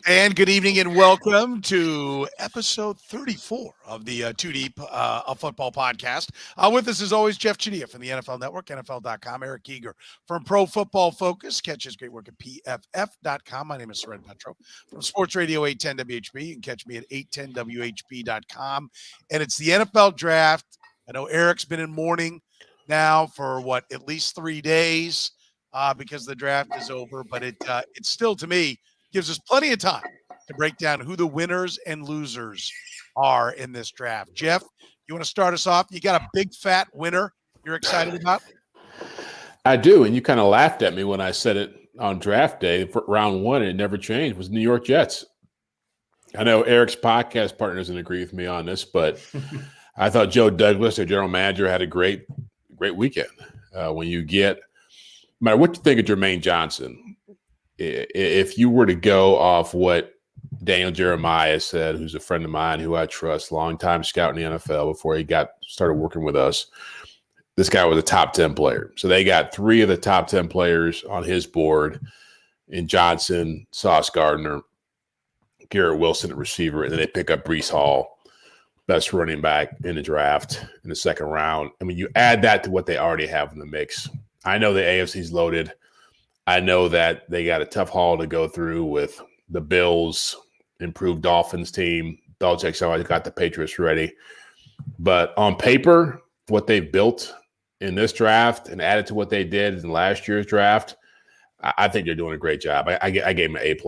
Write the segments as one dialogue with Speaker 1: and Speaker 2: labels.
Speaker 1: And good evening and welcome to episode 34 of the Too Deep a Football podcast. With us, as always, Jeff Chadiha from the NFL Network, NFL.com, Eric Eager from Pro Football Focus. Catch his great work at PFF.com. My name is Soren Petro from Sports Radio 810 WHB. You can catch me at 810WHB.com. And it's the NFL Draft. I know Eric's been in mourning now for, at least 3 days because the draft is over. But it's still, to me, gives us plenty of time to break down who the winners and losers are in this draft. Jeff, you want to start us off? You got a big fat winner you're excited about?
Speaker 2: I do, and you kind of laughed at me when I said it on draft day. For round one, it never changed, was New York Jets. I know Eric's podcast partner doesn't agree with me on this, but I thought Joe Douglas, their general manager, had a great weekend. When you get – no matter what you think of Jermaine Johnson – if you were to go off what Daniel Jeremiah said, who's a friend of mine who I trust, longtime scout in the NFL before he started working with us, this guy was a top 10 player. So they got 3 of the top 10 players on his board in Johnson, Sauce Gardner, Garrett Wilson at receiver, and then they pick up Breece Hall, best running back in the draft in the second round. I mean, you add that to what they already have in the mix. I know the AFC's loaded. I know that they got a tough haul to go through with the Bills, improved Dolphins team. Belichick's always got the Patriots ready. But on paper, what they've built in this draft and added to what they did in last year's draft, I think they're doing a great job. I gave them an A+.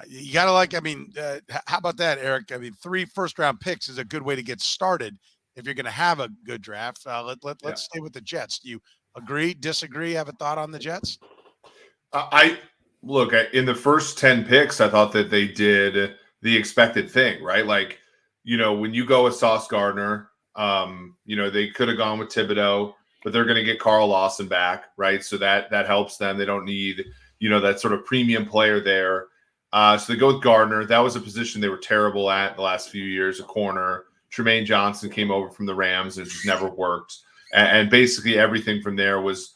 Speaker 1: You got to how about that, Eric? I mean, 3 first-round picks is a good way to get started if you're going to have a good draft. Let's stay with the Jets. Do you agree, disagree, have a thought on the Jets?
Speaker 3: In the first 10 picks, I thought that they did the expected thing, right? Like, when you go with Sauce Gardner, they could have gone with Thibodeau, but they're going to get Carl Lawson back, right? So that helps them. They don't need, that sort of premium player there. So they go with Gardner. That was a position they were terrible at the last few years, a corner. Tremaine Johnson came over from the Rams and it just never worked. And basically everything from there was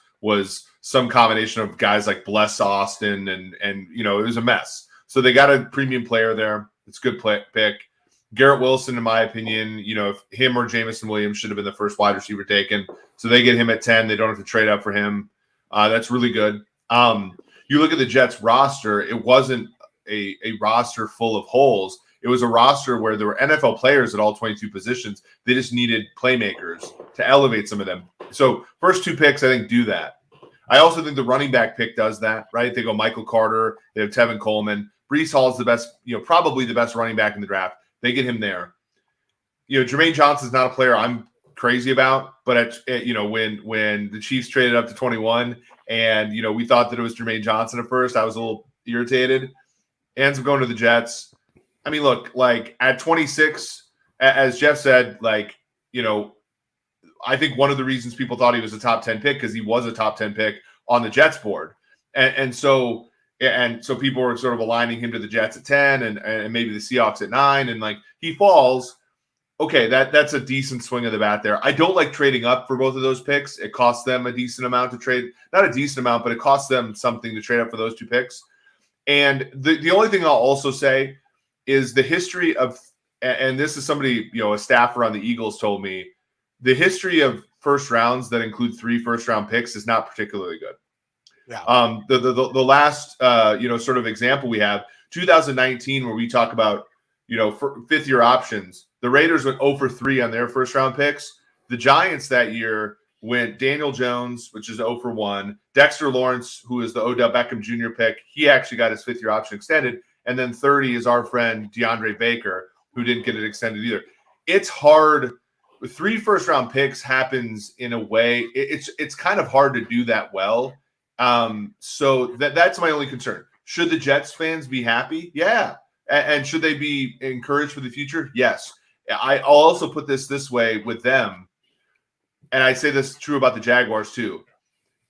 Speaker 3: some combination of guys like Bless Austin and it was a mess. So they got a premium player there. It's a good pick. Garrett Wilson, in my opinion, if him or Jamison Williams should have been the first wide receiver taken. So they get him at 10. They don't have to trade up for him. That's really good. You look at the Jets roster, it wasn't a roster full of holes. It was a roster where there were NFL players at all 22 positions. They just needed playmakers to elevate some of them. So first 2 picks, I think, do that. I also think the running back pick does that, right? They go Michael Carter. They have Tevin Coleman. Breece Hall is the best, probably the best running back in the draft. They get him there. Jermaine Johnson is not a player I'm crazy about, but when the Chiefs traded up to 21 and, we thought that it was Jermaine Johnson at first, I was a little irritated. Ends up going to the Jets. I mean, look, like at 26, as Jeff said, I think one of the reasons people thought he was a top 10 pick because he was a top 10 pick on the Jets board. And so people were sort of aligning him to the Jets at 10 and maybe the Seahawks at 9. And he falls. Okay, that's a decent swing of the bat there. I don't like trading up for both of those picks. It costs them a decent amount to trade. Not a decent amount, but it costs them something to trade up for those 2 picks. And the only thing I'll also say is the history of, and this is somebody, a staffer on the Eagles told me, the history of first rounds that include 3 first-round picks is not particularly good.
Speaker 1: Yeah.
Speaker 3: The last, sort of example we have, 2019, where we talk about, fifth-year options, the Raiders went 0 for 3 on their first-round picks. The Giants that year went Daniel Jones, which is 0 for 1, Dexter Lawrence, who is the Odell Beckham Jr. pick. He actually got his 5th-year option extended. And then 30 is our friend DeAndre Baker, who didn't get it extended either. It's hard. 3 first-round picks happens in a way. It's kind of hard to do that well. So that's my only concern. Should the Jets fans be happy? Yeah. And should they be encouraged for the future? Yes. I'll also put this way with them. And I say this true about the Jaguars too.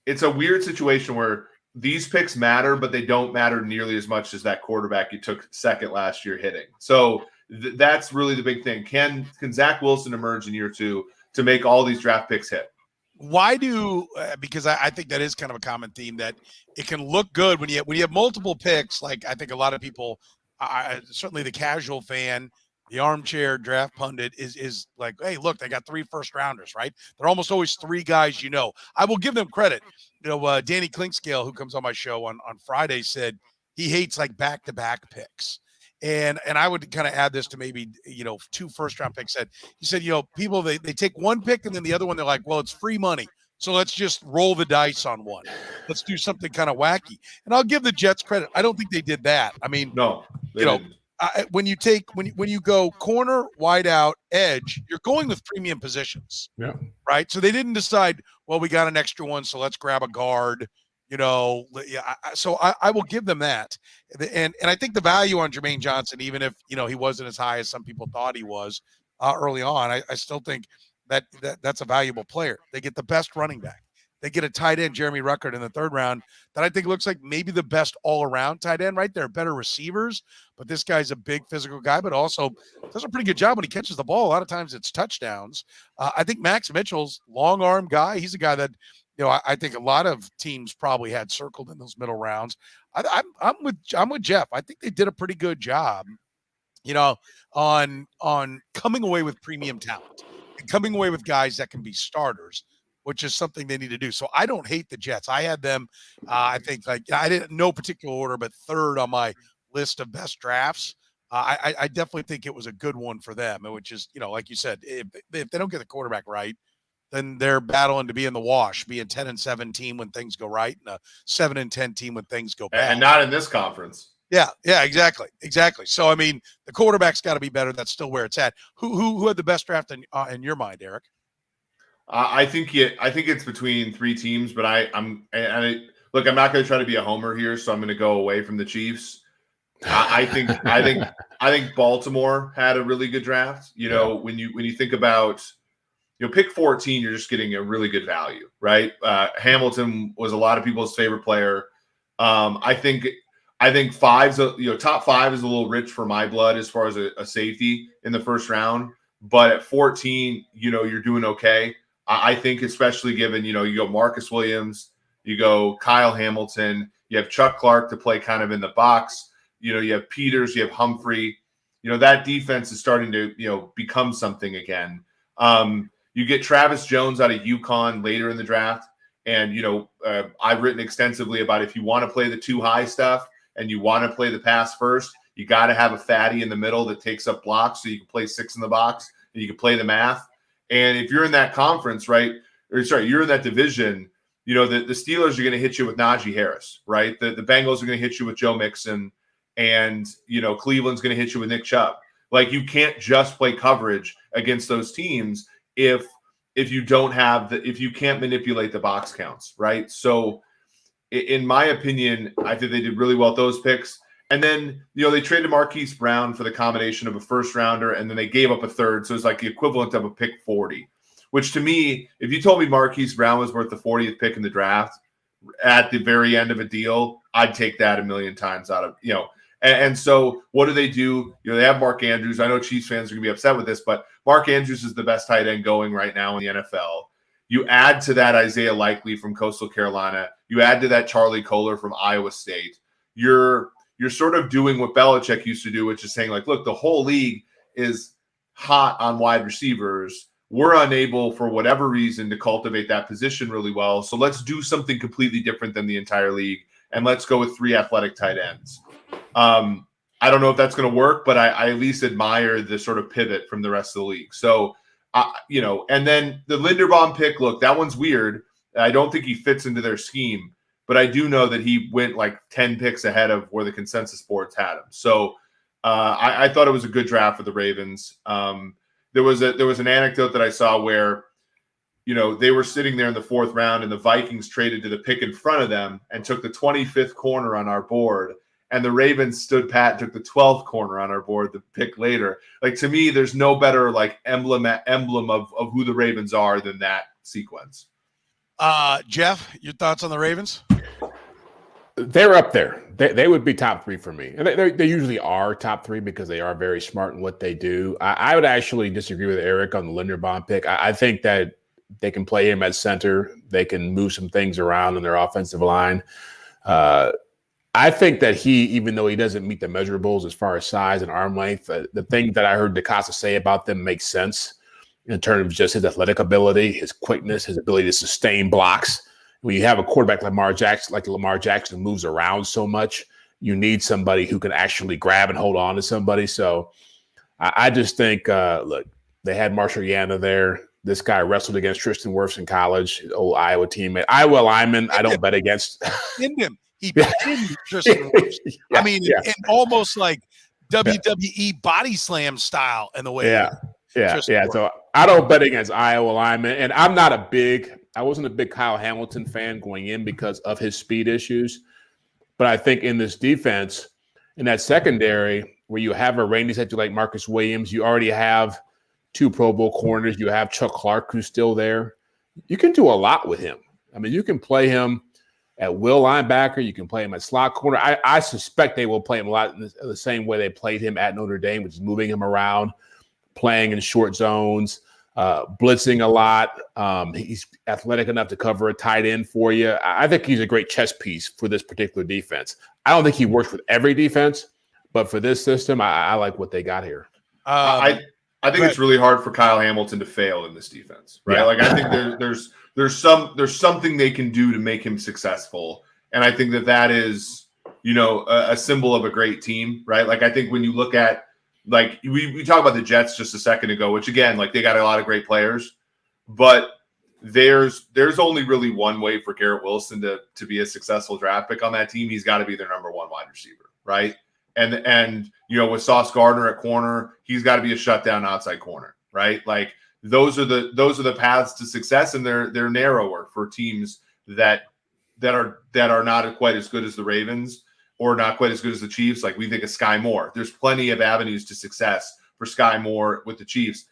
Speaker 3: It's a weird situation where these picks matter, but they don't matter nearly as much as that quarterback you took second last year hitting. So that's really the big thing. Can Zach Wilson emerge in year 2 to make all these draft picks hit?
Speaker 1: why do because I think that is kind of a common theme that it can look good when you have multiple picks. Like I think a lot of people, certainly the casual fan, the armchair draft pundit is like, hey, look, they got 3 first rounders, right? They're almost always 3 guys. I will give them credit. Danny Clinkscale, who comes on my show on Friday, said he hates like back-to-back picks. And I would kind of add this to maybe 2 first-round picks. He said people they take one pick and then the other one they're like, well, it's free money, so let's just roll the dice on one. Let's do something kind of wacky. And I'll give the Jets credit. I don't think they did that. I mean,
Speaker 3: No, they didn't.
Speaker 1: when you go corner, wide out, edge, you're going with premium positions.
Speaker 2: Yeah.
Speaker 1: Right. So they didn't decide, well, we got an extra one, so let's grab a guard. So I will give them that. And I think the value on Jermaine Johnson, even if, he wasn't as high as some people thought he was early on, I still think that's a valuable player. They get the best running back. They get a tight end, Jeremy Ruckert, in the 3rd round that I think looks like maybe the best all-around tight end, right? They're better receivers, but this guy's a big physical guy, but also does a pretty good job when he catches the ball. A lot of times it's touchdowns. I think Max Mitchell's long-arm guy. He's a guy that, I think a lot of teams probably had circled in those middle rounds. I'm with Jeff. I think they did a pretty good job, on coming away with premium talent and coming away with guys that can be starters, which is something they need to do. So I don't hate the Jets. I had them, I think, like I didn't no particular order, but 3rd on my list of best drafts. I definitely think it was a good one for them, which is, like you said, if they don't get the quarterback right, then they're battling to be in the wash, be a 10-7 team when things go right, and a 7-10 team when things go bad.
Speaker 3: And not in this conference.
Speaker 1: Yeah, exactly. So I mean, the quarterback's got to be better. That's still where it's at. Who had the best draft in your mind, Eric?
Speaker 3: I think it's between 3 teams, but I'm not going to try to be a homer here, so I'm going to go away from the Chiefs. I think Baltimore had a really good draft. When you think about pick 14, you're just getting a really good value, right? Hamilton was a lot of people's favorite player. I think top 5 is a little rich for my blood as far as a safety in the 1st round, but at 14, you're doing okay. I think especially given, you go Marcus Williams, you go Kyle Hamilton, you have Chuck Clark to play kind of in the box, you have Peters, you have Humphrey, that defense is starting to, become something again. You get Travis Jones out of UConn later in the draft. And, I've written extensively about if you want to play the too high stuff and you want to play the pass first, you got to have a fatty in the middle that takes up blocks so you can play 6 in the box and you can play the math. And if you're in that conference, right, you're in that division, the Steelers are going to hit you with Najee Harris, right? The Bengals are going to hit you with Joe Mixon, and, Cleveland's going to hit you with Nick Chubb. Like, you can't just play coverage against those teams if you can't manipulate the box counts, right? So in my opinion, I think they did really well with those picks. And then, they traded Marquise Brown for the combination of a 1st rounder, and then they gave up a 3rd. So it's like the equivalent of a pick 40, which to me, if you told me Marquise Brown was worth the 40th pick in the draft at the very end of a deal, I'd take that a million times out of, And so what do? They have Mark Andrews. I know Chiefs fans are going to be upset with this, but Mark Andrews is the best tight end going right now in the NFL. You add to that Isaiah Likely from Coastal Carolina. You add to that Charlie Kohler from Iowa State. You're sort of doing what Belichick used to do, which is saying, like, look, the whole league is hot on wide receivers. We're unable, for whatever reason, to cultivate that position really well. So let's do something completely different than the entire league, and let's go with 3 athletic tight ends. I don't know if that's going to work, but I at least admire the sort of pivot from the rest of the league. So, and then the Linderbaum pick, look, that one's weird. I don't think he fits into their scheme, but I do know that he went like 10 picks ahead of where the consensus boards had him. So I thought it was a good draft for the Ravens. There was an anecdote that I saw where, they were sitting there in the 4th round and the Vikings traded to the pick in front of them and took the 25th corner on our board. And the Ravens stood pat and took the 12th corner on our board, the pick later. Like, to me, there's no better like emblem of who the Ravens are than that sequence.
Speaker 1: Jeff, your thoughts on the Ravens?
Speaker 2: They're up there. They would be top 3 for me. And they usually are top 3 because they are very smart in what they do. I would actually disagree with Eric on the Linderbaum pick. I think that They can play him at center. They can move some things around in their offensive line. I think that he, even though he doesn't meet the measurables as far as size and arm length, the thing that I heard DeCosta say about them makes sense in terms of just his athletic ability, his quickness, his ability to sustain blocks. When you have a quarterback like Lamar Jackson who moves around so much, you need somebody who can actually grab and hold on to somebody. So I just think, look, they had Marshall Yana there. This guy wrestled against Tristan Wirfs in college, old Iowa teammate. Iowa lineman, I don't bet against.
Speaker 1: In him. He pinned Tristan Wirfs. I mean, in almost like WWE body slam style in the way.
Speaker 2: Yeah. So I don't bet against Iowa linemen. And I wasn't a big Kyle Hamilton fan going in because of his speed issues. But I think in this defense, in that secondary, where you have a range safety like Marcus Williams, you already have 2 Pro Bowl corners. You have Chuck Clark, who's still there. You can do a lot with him. I mean, you can play him at will linebacker. You can play him at slot corner. I suspect they will play him a lot in the same way they played him at Notre Dame, which is moving him around, playing in short zones, blitzing a lot. He's athletic enough to cover a tight end for you. I think he's a great chess piece for this particular defense. I don't think he works with every defense, but for this system, I like what they got here.
Speaker 3: I think it's really hard for Kyle Hamilton to fail in this defense, right?
Speaker 2: Yeah.
Speaker 3: Like I think there's something they can do to make him successful, and I think that is a symbol of a great team, right? Like I think when you look at like we talked about the Jets just a second ago, which again, like they got a lot of great players, but there's only really one way for Garrett Wilson to be a successful draft pick on that team. He's got to be their number 1 wide receiver, right? And with Sauce Gardner at corner, he's got to be a shutdown outside corner, right? Like those are the paths to success, and they're narrower for teams that are not quite as good as the Ravens or not quite as good as the Chiefs. Like we think of Sky Moore. There's plenty of avenues to success for Sky Moore with the Chiefs.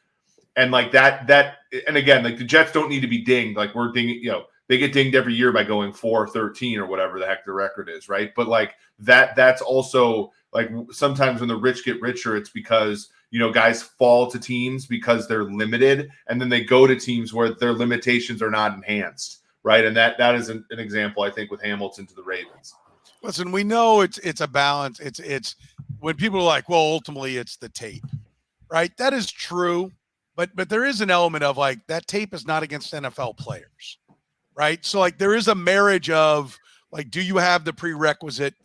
Speaker 3: And like that, and again, like the Jets don't need to be dinged. Like we're dinging, they get dinged every year by going 4-13 or whatever the heck the record is, right? But like that's also like sometimes when the rich get richer, it's because guys fall to teams because they're limited, and then they go to teams where their limitations are not enhanced, right? And that is an example, I think, with Hamilton to the Ravens.
Speaker 1: Listen, we know it's a balance. It's when people are like, well, ultimately it's the tape, right? That is true, but there is an element of like that tape is not against NFL players, right? So like there is a marriage of like, do you have the prerequisite,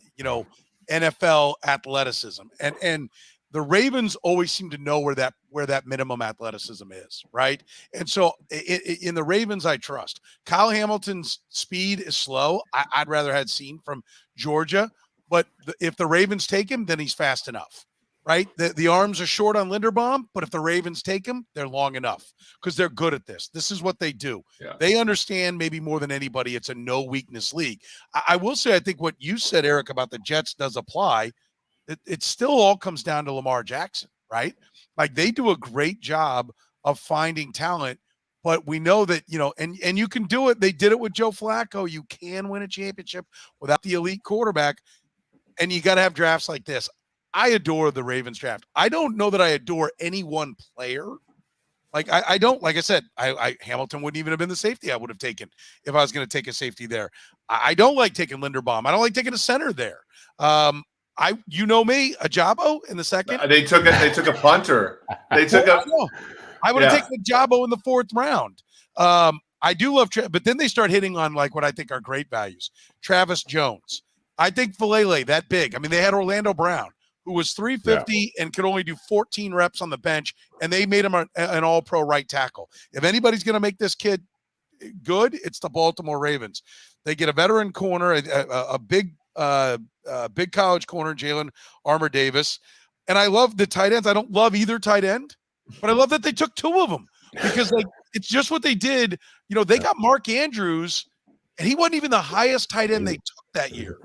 Speaker 1: NFL athleticism, and the Ravens always seem to know where that minimum athleticism is, right? And so in the Ravens, I trust. Kyle Hamilton's speed is slow. I'd rather had seen from Georgia, but if the Ravens take him, then he's fast enough, right? The arms are short on Linderbaum, but if the Ravens take him, they're long enough because they're good at this. This is what they do. Yeah. They understand maybe more than anybody. It's a no weakness league. I will say, I think what you said, Eric, about the Jets does apply. It still all comes down to Lamar Jackson, right? Like they do a great job of finding talent, but we know that, and you can do it. They did it with Joe Flacco. You can win a championship without the elite quarterback, and you got to have drafts like this. I adore the Ravens draft. I don't know that I adore any one player. Like I don't, like I said, Hamilton wouldn't even have been the safety I would have taken if I was going to take a safety there. I don't like taking Linderbaum. I don't like taking a center there. Me, Ajabo in the second.
Speaker 3: They took a punter. They took
Speaker 1: I would have taken Ajabo in the 4th round. I do love, but then they start hitting on like what I think are great values. Travis Jones. I think Falele that big. I mean, they had Orlando Brown, who was 350 and could only do 14 reps on the bench, and they made him an all-pro right tackle. If anybody's going to make this kid good, it's the Baltimore Ravens. They get a veteran corner, a big college corner, Jalen Armour-Davis. And I love the tight ends. I don't love either tight end, but I love that they took 2 of them because like it's just what they did. They got Mark Andrews, and he wasn't even the highest tight end they took that year.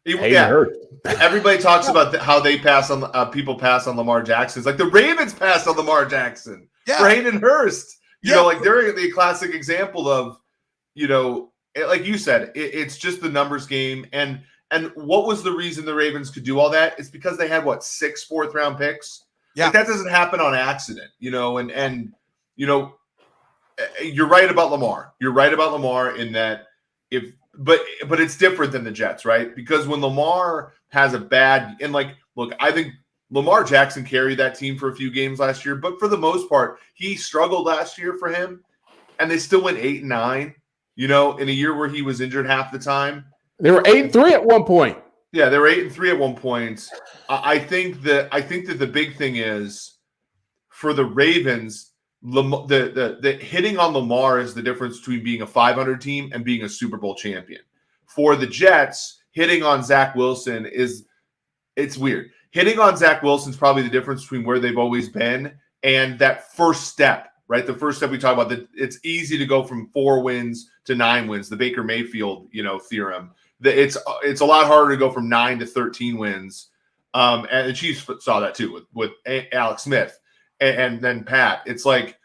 Speaker 3: Everybody talks about how they pass on people pass on Lamar Jackson. It's like the Ravens passed on Lamar Jackson for Hayden Hurst. Like they're the classic example of, like you said, it's just the numbers game. And what was the reason the Ravens could do all that? It's because they had 6 4th-round picks. Yeah, like that doesn't happen on accident, you're right about Lamar. You're right about Lamar in that but it's different than the Jets, right? Because when Lamar has a bad and look, I think Lamar Jackson carried that team for a few games last year, but for the most part, he struggled last year for him, and they still went 8-9. In a year where he was injured half the time.
Speaker 2: They were 8-3 at one point.
Speaker 3: Yeah, they were 8-3 at one point. I think that the big thing is for the Ravens, the hitting on Lamar is the difference between being a 500 team and being a Super Bowl champion. For the Jets, hitting on Zach Wilson it's weird. Hitting on Zach Wilson is probably the difference between where they've always been and that first step. Right, the first step we talk about, that it's easy to go from 4 wins to 9 wins. The Baker Mayfield, theorem. It's a lot harder to go from 9 to 13 wins. And the Chiefs saw that too with Alex Smith and then Pat. It's like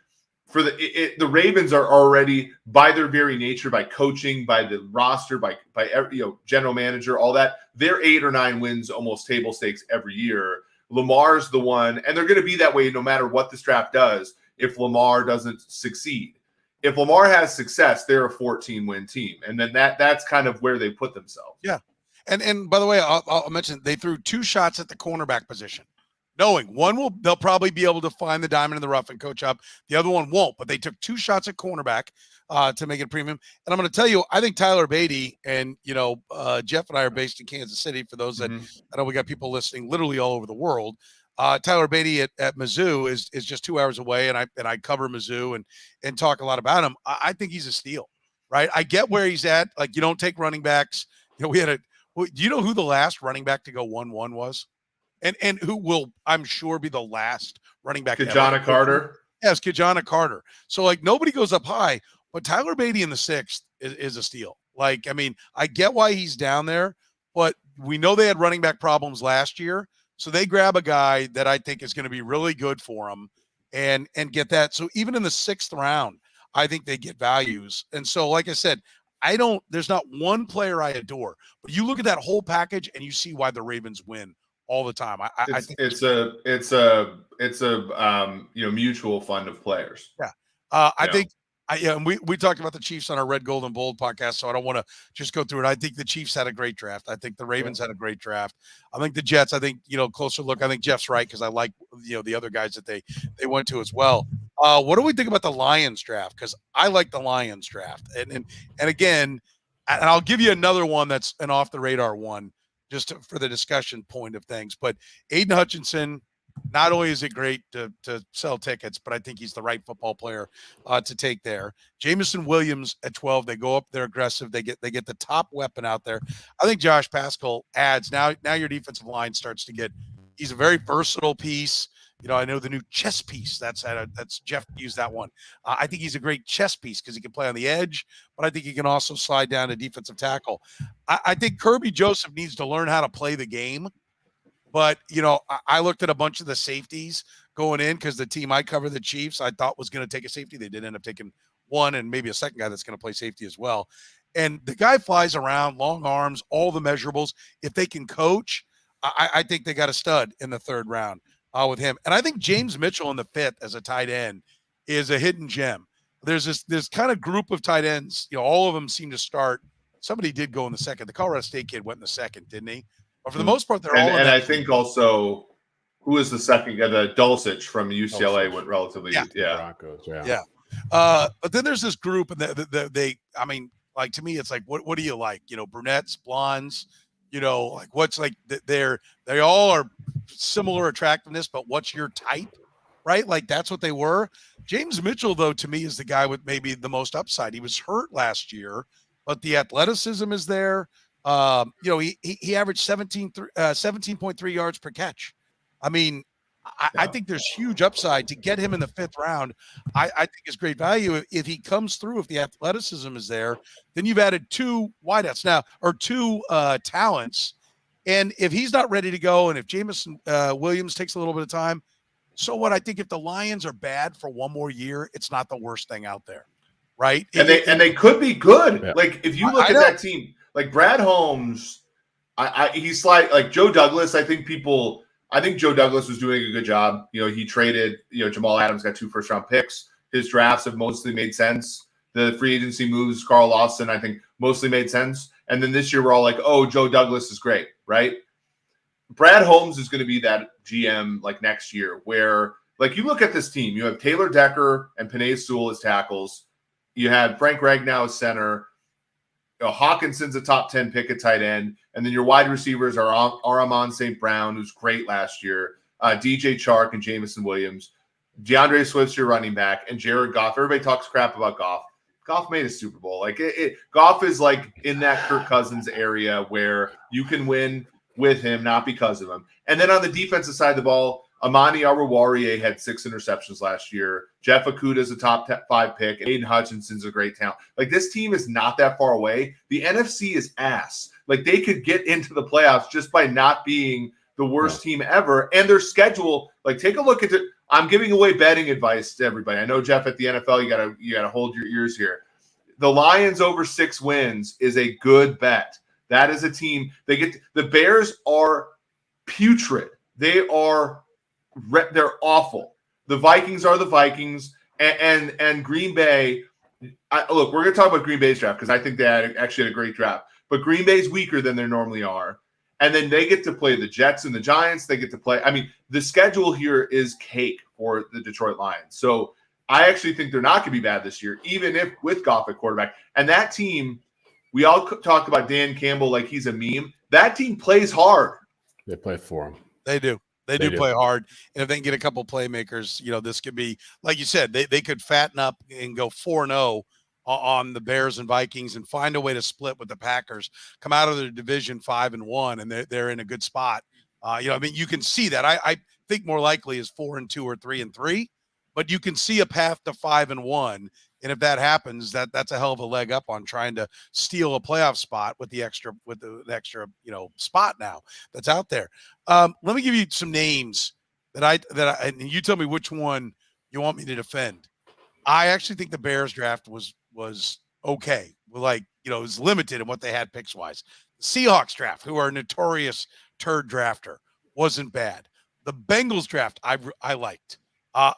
Speaker 3: for the Ravens are already, by their very nature, by coaching, by the roster, by general manager, all that, they're 8 or 9 wins, almost table stakes every year. Lamar's the one, and they're going to be that way no matter what this draft does. If Lamar doesn't succeed, if Lamar has success, they're a 14-win team, and then that's kind of where they put themselves.
Speaker 1: Yeah, and by the way, I'll mention they threw 2 shots at the cornerback position, knowing they'll probably be able to find the diamond in the rough and coach up. The other one won't, but they took 2 shots at cornerback to make it premium. And I'm going to tell you, I think Tyler Beatty and Jeff and I are based in Kansas City. For those that I know, we got people listening literally all over the world. Tyler Beatty at Mizzou is just 2 hours away, and I cover Mizzou and talk a lot about him. I think he's a steal, right? I get where he's at. Like, you don't take running backs. We had do you know who the last running back to go 1-1 was? And who will, I'm sure, be the last running back?
Speaker 3: Chadiha Carter.
Speaker 1: Yes, Chadiha Carter. So nobody goes up high, but Tyler Beatty in the 6th is a steal. I get why he's down there, but we know they had running back problems last year. So they grab a guy that I think is going to be really good for them and get that. So even in the 6th round, I think they get values. And so, like I said, there's not one player I adore, but you look at that whole package and you see why the Ravens win all the time. I think
Speaker 3: it's a mutual fund of players.
Speaker 1: Yeah. I think and we talked about the Chiefs on our Red, Gold, and Bold podcast, so I don't want to just go through it. I think the Chiefs had a great draft. I think the Ravens had a great draft. I think the Jets, closer look. I think Jeff's right because I like, the other guys that they went to as well. What do we think about the Lions draft? Because I like the Lions draft. And again, and I'll give you another one that's an off-the-radar one just for the discussion point of things. But Aiden Hutchinson, not only is it great to sell tickets, but I think he's the right football player to take there. Jameson Williams at 12, they go up, they're aggressive. They get the top weapon out there. I think Josh Paschal adds. Now your defensive line starts to get. He's a very versatile piece. I know the new chess piece. That's Jeff used that one. I think he's a great chess piece because he can play on the edge, but I think he can also slide down to defensive tackle. I think Kirby Joseph needs to learn how to play the game. But, I looked at a bunch of the safeties going in because the team I cover, the Chiefs, I thought was going to take a safety. They did end up taking one and maybe a second guy that's going to play safety as well. And the guy flies around, long arms, all the measurables. If they can coach, I think they got a stud in the 3rd round with him. And I think James Mitchell in the 5th as a tight end is a hidden gem. There's this kind of group of tight ends. All of them seem to start. Somebody did go in the 2nd. The Colorado State kid went in the 2nd, didn't he? But for the most part, they're all.
Speaker 3: And I think also, who was the second guy? The Dulcich from UCLA went relatively.
Speaker 2: Broncos,
Speaker 1: yeah. But then there's this group, and they. I mean, to me, it's like, what do you like? Brunettes, blondes. What's they all are similar attractiveness, but what's your type, right? That's what they were. James Mitchell, though, to me, is the guy with maybe the most upside. He was hurt last year, but the athleticism is there. He averaged 17.3 yards per catch. I mean, I think there's huge upside to get him in the 5th round. I think it's great value if he comes through. If the athleticism is there, then you've added 2 wideouts now, or 2 talents. And if he's not ready to go, and if Jameson Williams takes a little bit of time, so what? I think if the Lions are bad for one more year, it's not the worst thing out there, right?
Speaker 3: And they could be good.
Speaker 2: Yeah.
Speaker 3: If you look at that team. Brad Holmes, he's like Joe Douglas. I think Joe Douglas was doing a good job. He traded, Jamal Adams got 2 first-round picks his drafts have mostly made sense. The free agency moves, Carl Lawson, I think mostly made sense. And then this year we're all like, oh, Joe Douglas is great, right? Brad Holmes is going to be that GM like next year where like you look at this team, you have Taylor Decker and Penei Sewell as tackles. You have Frank Ragnow as center. Hawkinson's a top 10 pick at tight end. And then your wide receivers are Amon St. Brown, who's great last year, DJ Chark and Jamison Williams. DeAndre Swift's your running back, and Jared Goff. Everybody talks crap about Goff. Goff made a Super Bowl. Like Goff is like in that Kirk Cousins area where you can win with him, not because of him. And then on the defensive side of the ball, Amani Oruwariye had 6 interceptions last year. Jeff Okuda is a top 5 pick. Aiden Hutchinson's a great talent. Like this team is not that far away. The NFC is ass. Like they could get into the playoffs just by not being the worst team ever. And their schedule, like take a look at it. I'm giving away betting advice to everybody. I know, Jeff, at the NFL, you gotta hold your ears here. The Lions over 6 wins is a good bet. That is a team. The Bears are putrid. They're awful. The Vikings are the Vikings, and Green Bay. Look, we're going to talk about Green Bay's draft because I think they actually had a great draft. But Green Bay's weaker than they normally are, and then they get to play the Jets and the Giants. They get to play. I mean, the schedule here is cake for the Detroit Lions. So I actually think they're not going to be bad this year, even if with Goff at quarterback. And that team, we all talked about Dan Campbell like he's a meme. That team plays hard.
Speaker 2: They play for him.
Speaker 1: They do. They do play hard. And if they can get a couple playmakers, this could be, like you said, they could fatten up and go 4-0 on the Bears and Vikings and find a way to split with the Packers, come out of their division 5-1, and they're in a good spot. You can see that. I think more likely is 4-2 or 3-3, but you can see a path to 5-1. And if that happens, that's a hell of a leg up on trying to steal a playoff spot with the extra spot now that's out there. Let me give you some names that and you tell me which one you want me to defend. I actually think the Bears draft was okay. It was limited in what they had picks wise. The Seahawks draft, who are a notorious turd drafter, wasn't bad. The Bengals draft I liked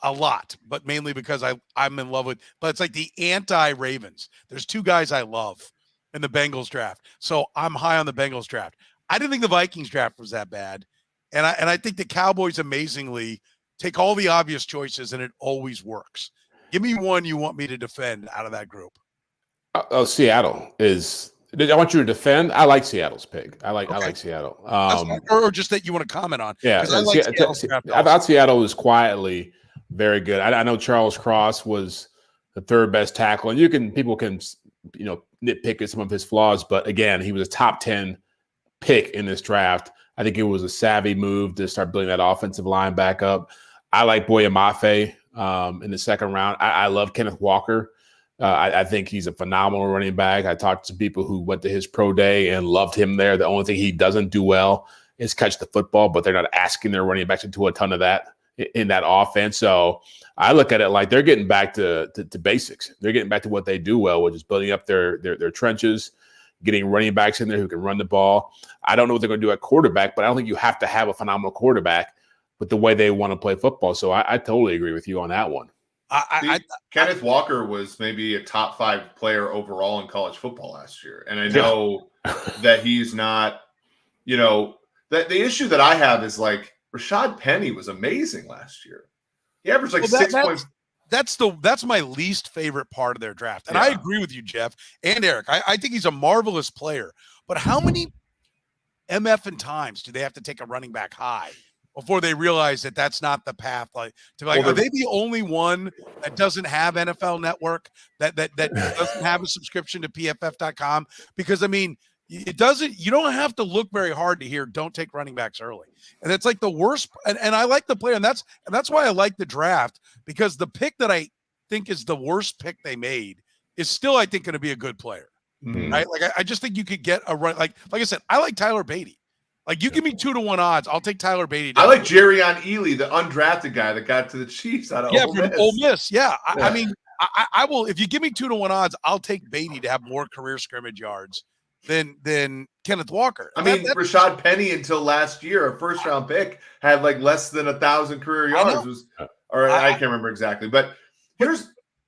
Speaker 1: a lot, but mainly because I'm in love with. But it's like the anti-Ravens. There's 2 guys I love in the Bengals draft, so I'm high on the Bengals draft. I didn't think the Vikings draft was that bad, and I think the Cowboys amazingly take all the obvious choices, and it always works. Give me one you want me to defend out of that group.
Speaker 2: Seattle is. I want you to defend. I like Seattle's pick. I like Seattle.
Speaker 1: Or just that you want to comment on.
Speaker 2: Yeah, I thought Seattle was quietly very good. I know Charles Cross was the 3rd best tackle, and people can nitpick at some of his flaws, but again, he was a top 10 pick in this draft. I think it was a savvy move to start building that offensive line back up. I like Boye Mafe in the 2nd round. I love Kenneth Walker. I think he's a phenomenal running back. I talked to people who went to his pro day and loved him there. The only thing he doesn't do well is catch the football, but they're not asking their running backs to do a ton of that in that offense. So I look at it like they're getting back to basics. They're getting back to what they do well, which is building up their trenches, getting running backs in there who can run the ball. I don't know what they're going to do at quarterback, but I don't think you have to have a phenomenal quarterback with the way they want to play football. So I totally agree with you on that one.
Speaker 3: Kenneth Walker was maybe a top 5 player overall in college football last year. And I know that he's not, that the issue that I have is like Rashad Penny was amazing last year. He averaged 6 points.
Speaker 1: That's my least favorite part of their draft. And I agree with you, Jeff and Eric. I think he's a marvelous player. But how many MF times do they have to take a running back high before they realize that that's not the path? Are they the only one that doesn't have NFL Network, that doesn't have a subscription to PFF.com? Because, you don't have to look very hard to hear, don't take running backs early. And it's like the worst. And I like the player. And that's why I like the draft, because the pick that I think is the worst pick they made is still, I think, going to be a good player. Mm-hmm. Right? Like, I just think you could get a run. Like I said, I like Tyler Beatty. Like, you give me 2-1 odds, I'll take Tyler Beatty.
Speaker 3: I like Jerrion Ely, the undrafted guy that got to the Chiefs out of Ole Miss.
Speaker 1: From Ole Miss. Yeah. I will. If you give me 2-1 odds, I'll take Beatty to have more career scrimmage yards than Kenneth Walker.
Speaker 3: Rashad Penny until last year, a 1st-round pick, had like less than 1,000 career yards. I can't remember exactly. But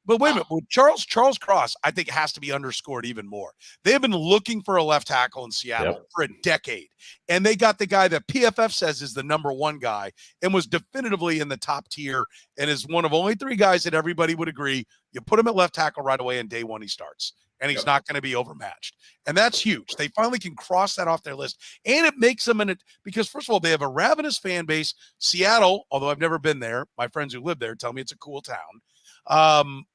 Speaker 1: But wait a minute, with Charles Cross, I think has to be underscored even more. They have been looking for a left tackle in Seattle for a decade, and they got the guy that PFF says is the number one guy and was definitively in the top tier and is one of only 3 guys that everybody would agree you put him at left tackle right away, and day one he starts, and he's not going to be overmatched. And that's huge. They finally can cross that off their list, and it makes them because first of all, they have a ravenous fan base. Seattle, although I've never been there, my friends who live there tell me it's a cool town.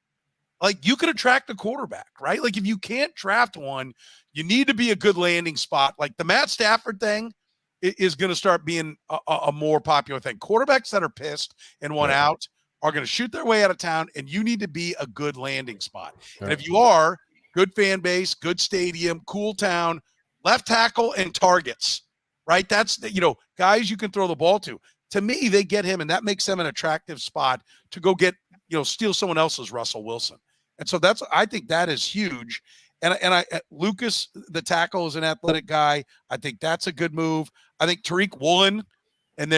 Speaker 1: Like you could attract a quarterback, right? Like if you can't draft one, you need to be a good landing spot. Like the Matt Stafford thing is going to start being a more popular thing. Quarterbacks that are pissed and want out are going to shoot their way out of town, and you need to be a good landing spot. And if you are, good fan base, good stadium, cool town, left tackle and targets, right? That's, guys you can throw the ball to. To me, they get him, and that makes them an attractive spot to go get, steal someone else's Russell Wilson. And so I think that is huge. And Lucas, the tackle, is an athletic guy. I think that's a good move. I think Tariq Woolen and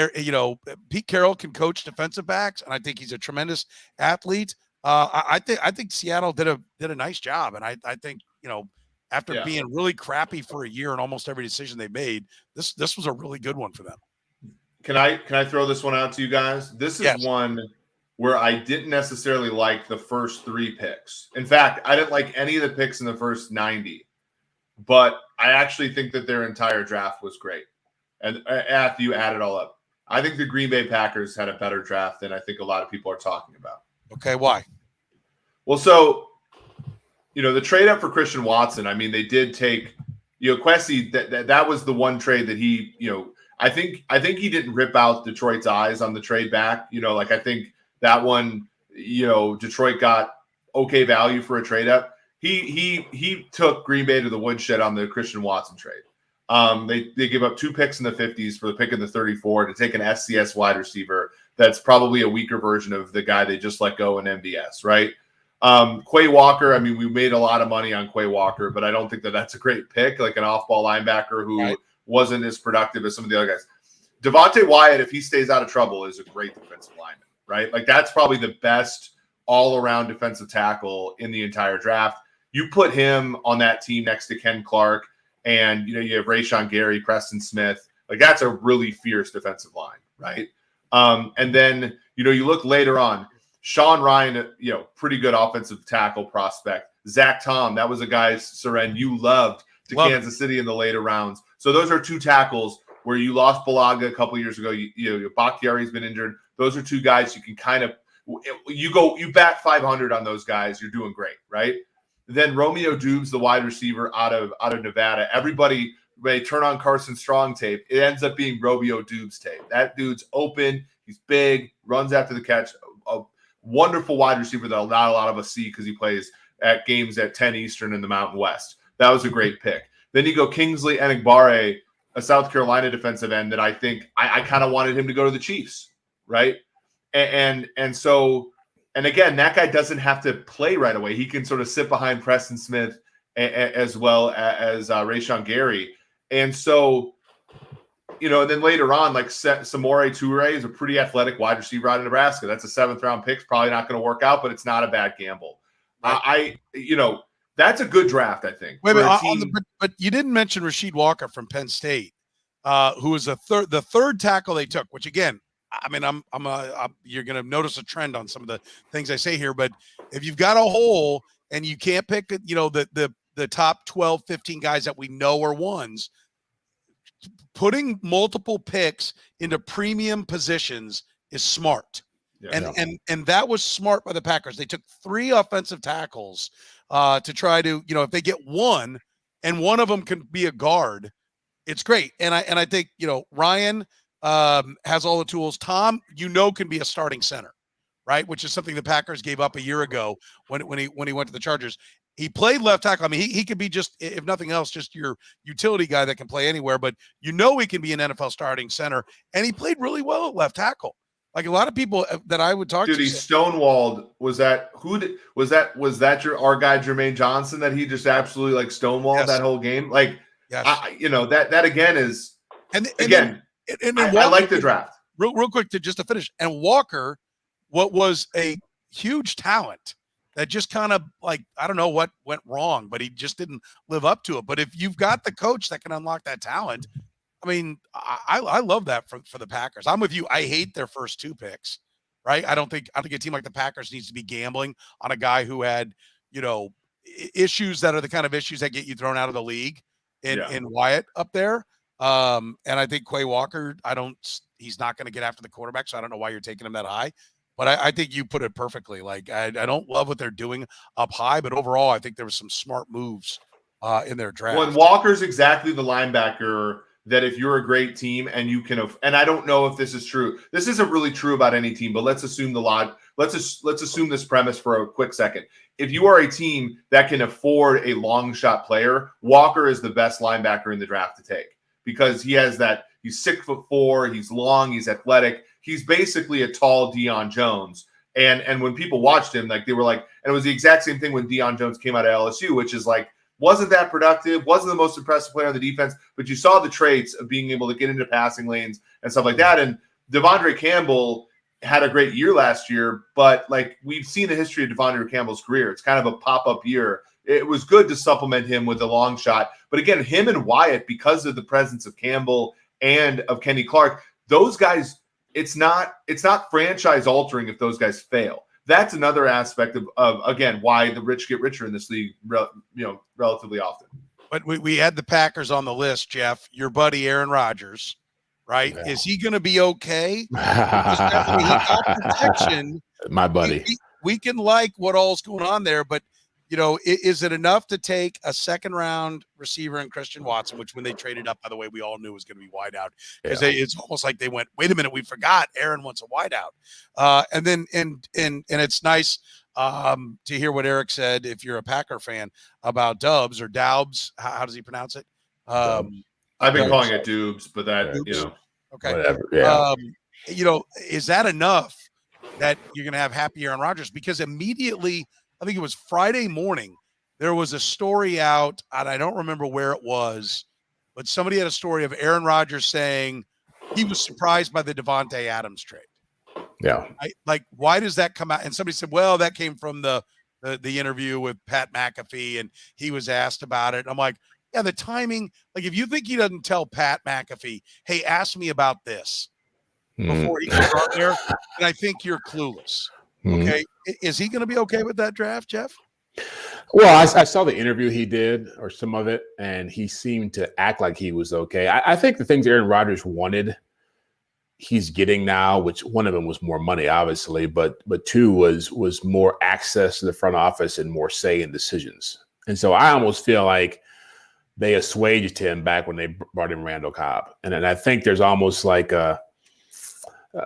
Speaker 1: Pete Carroll can coach defensive backs, and I think he's a tremendous athlete. I think Seattle did a nice job. And I think, after being really crappy for a year in almost every decision they made, this was a really good one for them.
Speaker 3: Can I throw this one out to you guys? This is one where I didn't necessarily like the first 3 picks. In fact, I didn't like any of the picks in the first 90, but I actually think that their entire draft was great. And after you add it all up, I think the Green Bay Packers had a better draft than I think a lot of people are talking about.
Speaker 1: Okay, why?
Speaker 3: Well, so, the trade up for Christian Watson, I mean, they did take, Kwesi, that was the one trade that he, I think he didn't rip out Detroit's eyes on the trade back. I think that one, Detroit got okay value for a trade up. He took Green Bay to the woodshed on the Christian Watson trade. They give up 2 picks in the 50s for the pick in the 34 to take an FCS wide receiver that's probably a weaker version of the guy they just let go in MBS, right? Quay Walker, I mean, we made a lot of money on Quay Walker, but I don't think that that's a great pick, like an off-ball linebacker who wasn't as productive as some of the other guys. Devontae Wyatt, if he stays out of trouble, is a great defensive lineman, right? Like that's probably the best all-around defensive tackle in the entire draft. You put him on that team next to Ken Clark, and you have Rashawn Gary, Preston Smith. Like that's a really fierce defensive line, right? And then you look later on, Sean Ryan, pretty good offensive tackle prospect. Zach Tom, that was a guy, Soren, you loved to Kansas City in the later rounds. So those are 2 tackles where you lost Balaga a couple years ago. Bakhtiari's been injured. Those are 2 guys you can kind of you bat 500 on those guys. You're doing great, right? Then Romeo Dubes, the wide receiver out of Nevada. Everybody, when they turn on Carson Strong tape, it ends up being Romeo Dubes tape. That dude's open. He's big, runs after the catch. A wonderful wide receiver that not a lot of us see because he plays at games at 10 Eastern in the Mountain West. That was a great pick. Then you go Kingsley Enagbare, a South Carolina defensive end that I think I kind of wanted him to go to the Chiefs, right? And so, and again, that guy doesn't have to play right away. He can sort of sit behind Preston Smith as well as Rashawn Gary. And so, and then later on, like Samori Toure is a pretty athletic wide receiver out of Nebraska. That's a 7th round pick. It's probably not going to work out, but it's not a bad gamble. Right. That's a good draft, I think.
Speaker 1: Wait a minute, but you didn't mention Rasheed Walker from Penn State, who was the third tackle they took. Which again, I mean, you're going to notice a trend on some of the things I say here. But if you've got a hole and you can't pick, the top 12, 15 guys that we know are ones, putting multiple picks into premium positions is smart. Yeah. And that was smart by the Packers. They took 3 offensive tackles to try to, if they get one and one of them can be a guard, it's great. And I think, Ryan has all the tools. Tom, can be a starting center, right? Which is something the Packers gave up a year ago when he went to the Chargers. He played left tackle. I mean, he could be just, if nothing else, just your utility guy that can play anywhere, but he can be an NFL starting center. And he played really well at left tackle. Like a lot of people that I would talk to.
Speaker 3: Dude, he stonewalled. Was that our guy Jermaine Johnson that he just absolutely like stonewalled that whole game? Like, yes. That again is, and again, I like the draft.
Speaker 1: Real quick to finish. And Walker, what was a huge talent that just kind of like, I don't know what went wrong, but he just didn't live up to it. But if you've got the coach that can unlock that talent, I mean, I love that for the Packers. I'm with you. I hate their first 2 picks, right? I don't think a team like the Packers needs to be gambling on a guy who had, issues that are the kind of issues that get you thrown out of the league in Wyatt up there. And I think Quay Walker, he's not going to get after the quarterback, so I don't know why you're taking him that high. But I think you put it perfectly. Like, I don't love what they're doing up high, but overall, I think there was some smart moves in their draft.
Speaker 3: When Walker's exactly the linebacker that if you're a great team and you can, and I don't know if this is true. This isn't really true about any team, but let's assume let's assume this premise for a quick second. If you are a team that can afford a long shot player, Walker is the best linebacker in the draft to take because he has that. He's 6'4", he's long, he's athletic. He's basically a tall Deion Jones. And when people watched him, like they were like, and it was the exact same thing when Deion Jones came out of LSU, which is like, wasn't that productive, wasn't the most impressive player on the defense, but you saw the traits of being able to get into passing lanes and stuff like that. And Devondre Campbell had a great year last year, but like we've seen the history of Devondre Campbell's career. It's kind of a pop-up year. It was good to supplement him with a long shot. But again, him and Wyatt, because of the presence of Campbell and of Kenny Clark, those guys, it's not franchise altering if those guys fail. That's another aspect of again, why the rich get richer in this league, relatively often.
Speaker 1: But we had the Packers on the list, Jeff. Your buddy Aaron Rodgers, right? Yeah. Is he going to be okay? He got protection.
Speaker 2: My buddy.
Speaker 1: We can like what all's going on there, but is it enough to take a second-round receiver in Christian Watson, which when they traded up, by the way, we all knew was going to be wide out because it's almost like they went, wait a minute, we forgot Aaron wants a wide out. And then it's nice to hear what Eric said, if you're a Packer fan, about Dubs or Daubs. How does he pronounce it?
Speaker 3: I've been calling it Dubs, but that, Dubs.
Speaker 1: Okay.
Speaker 2: Whatever. Yeah.
Speaker 1: Is that enough that you're going to have happy Aaron Rodgers? Because immediately, I think it was Friday morning, there was a story out, and I don't remember where it was, but somebody had a story of Aaron Rodgers saying he was surprised by the Devontae Adams trade.
Speaker 2: Yeah.
Speaker 1: Why does that come out? And somebody said, well, that came from the interview with Pat McAfee, and he was asked about it. And I'm like, yeah, the timing, like if you think he doesn't tell Pat McAfee, hey, ask me about this before he goes out there, then I think you're clueless. Okay. Is he going to be okay with that draft, Jeff?
Speaker 2: Well, I saw the interview he did or some of it, and he seemed to act like he was okay. I think the things Aaron Rodgers wanted, he's getting now, which one of them was more money, obviously, but 2 was more access to the front office and more say in decisions. And so I almost feel like they assuaged him back when they brought in Randall Cobb. And I think there's almost like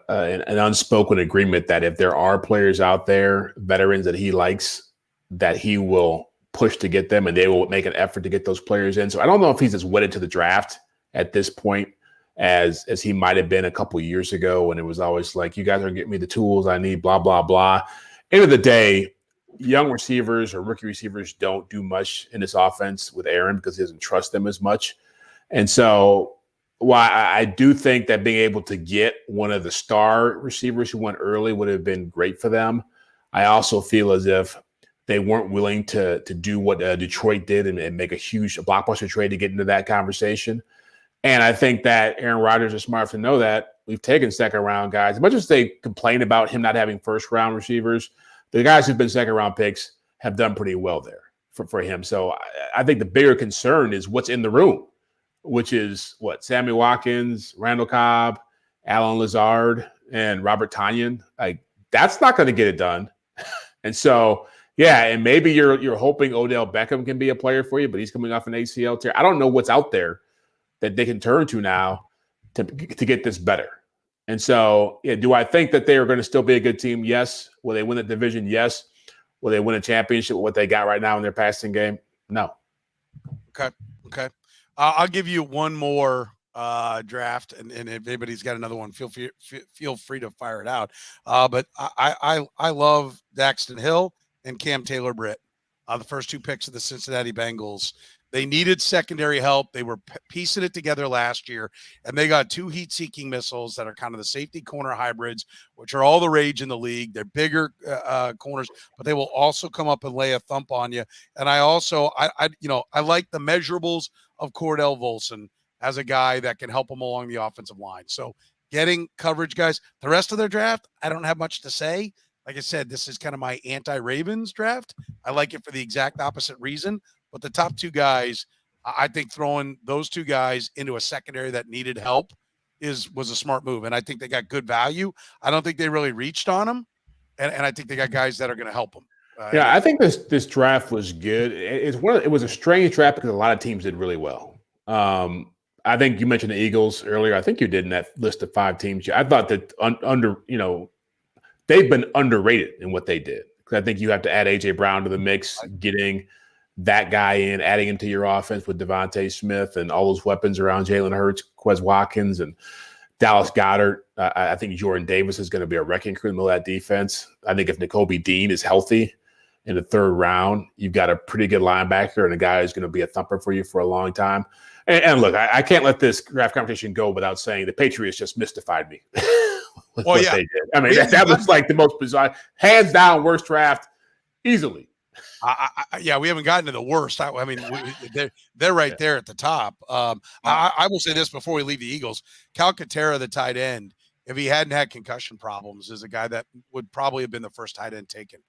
Speaker 2: an unspoken agreement that if there are players out there, veterans that he likes, that he will push to get them and they will make an effort to get those players in. So I don't know if he's as wedded to the draft at this point as he might have been a couple of years ago when it was always like, you guys are getting me the tools I need, blah, blah, blah. End of the day, young receivers or rookie receivers don't do much in this offense with Aaron because he doesn't trust them as much. And so while I do think that being able to get one of the star receivers who went early would have been great for them, I also feel as if they weren't willing to do what Detroit did and make a huge blockbuster trade to get into that conversation. And I think that Aaron Rodgers is smart to know that we've taken second-round guys. As much as they complain about him not having first-round receivers, the guys who've been second-round picks have done pretty well there for him. So I think the bigger concern is what's in the room, which is what? Sammy Watkins, Randall Cobb, Alan Lazard, and Robert Tonyan. Like, that's not going to get it done. And so, yeah, and maybe you're hoping Odell Beckham can be a player for you, but he's coming off an ACL tear. I don't know what's out there that they can turn to now to get this better. And so, yeah, do I think that they are going to still be a good team? Yes. Will they win the division? Yes. Will they win a championship with what they got right now in their passing game? No.
Speaker 1: Okay. I'll give you one more draft, and if anybody's got another one, feel free to fire it out. But I love Daxton Hill and Cam Taylor-Britt, the first 2 picks of the Cincinnati Bengals. They needed secondary help. They were piecing it together last year, and they got 2 heat-seeking missiles that are kind of the safety corner hybrids, which are all the rage in the league. They're bigger corners, but they will also come up and lay a thump on you. And I like the measurables of Cordell Volson as a guy that can help them along the offensive line. So getting coverage guys, the rest of their draft, I don't have much to say. Like I said, this is kind of my anti-Ravens draft. I like it for the exact opposite reason. But the top 2 guys, I think throwing those 2 guys into a secondary that needed help was a smart move. And I think they got good value. I don't think they really reached on them. And I think they got guys that are going to help them.
Speaker 2: I think this draft was good. It was a strange draft because a lot of teams did really well. I think you mentioned the Eagles earlier. I think you did in that list of 5 teams. I thought that they've been underrated in what they did. Because I think you have to add A.J. Brown to the mix, getting that guy in, adding him to your offense with Devontae Smith and all those weapons around Jalen Hurts, Quez Watkins, and Dallas Goedert. I think Jordan Davis is going to be a wrecking crew in the middle of that defense. I think if Nakobe Dean is healthy in the 3rd round, you've got a pretty good linebacker and a guy who's going to be a thumper for you for a long time. And look, I can't let this draft competition go without saying the Patriots just mystified me with what they did. I mean, that was like the most bizarre, hands down worst draft easily.
Speaker 1: We haven't gotten to the worst. I mean, they're right there at the top. I will say this before we leave the Eagles. Calcaterra, the tight end, if he hadn't had concussion problems, is a guy that would probably have been the first tight end taken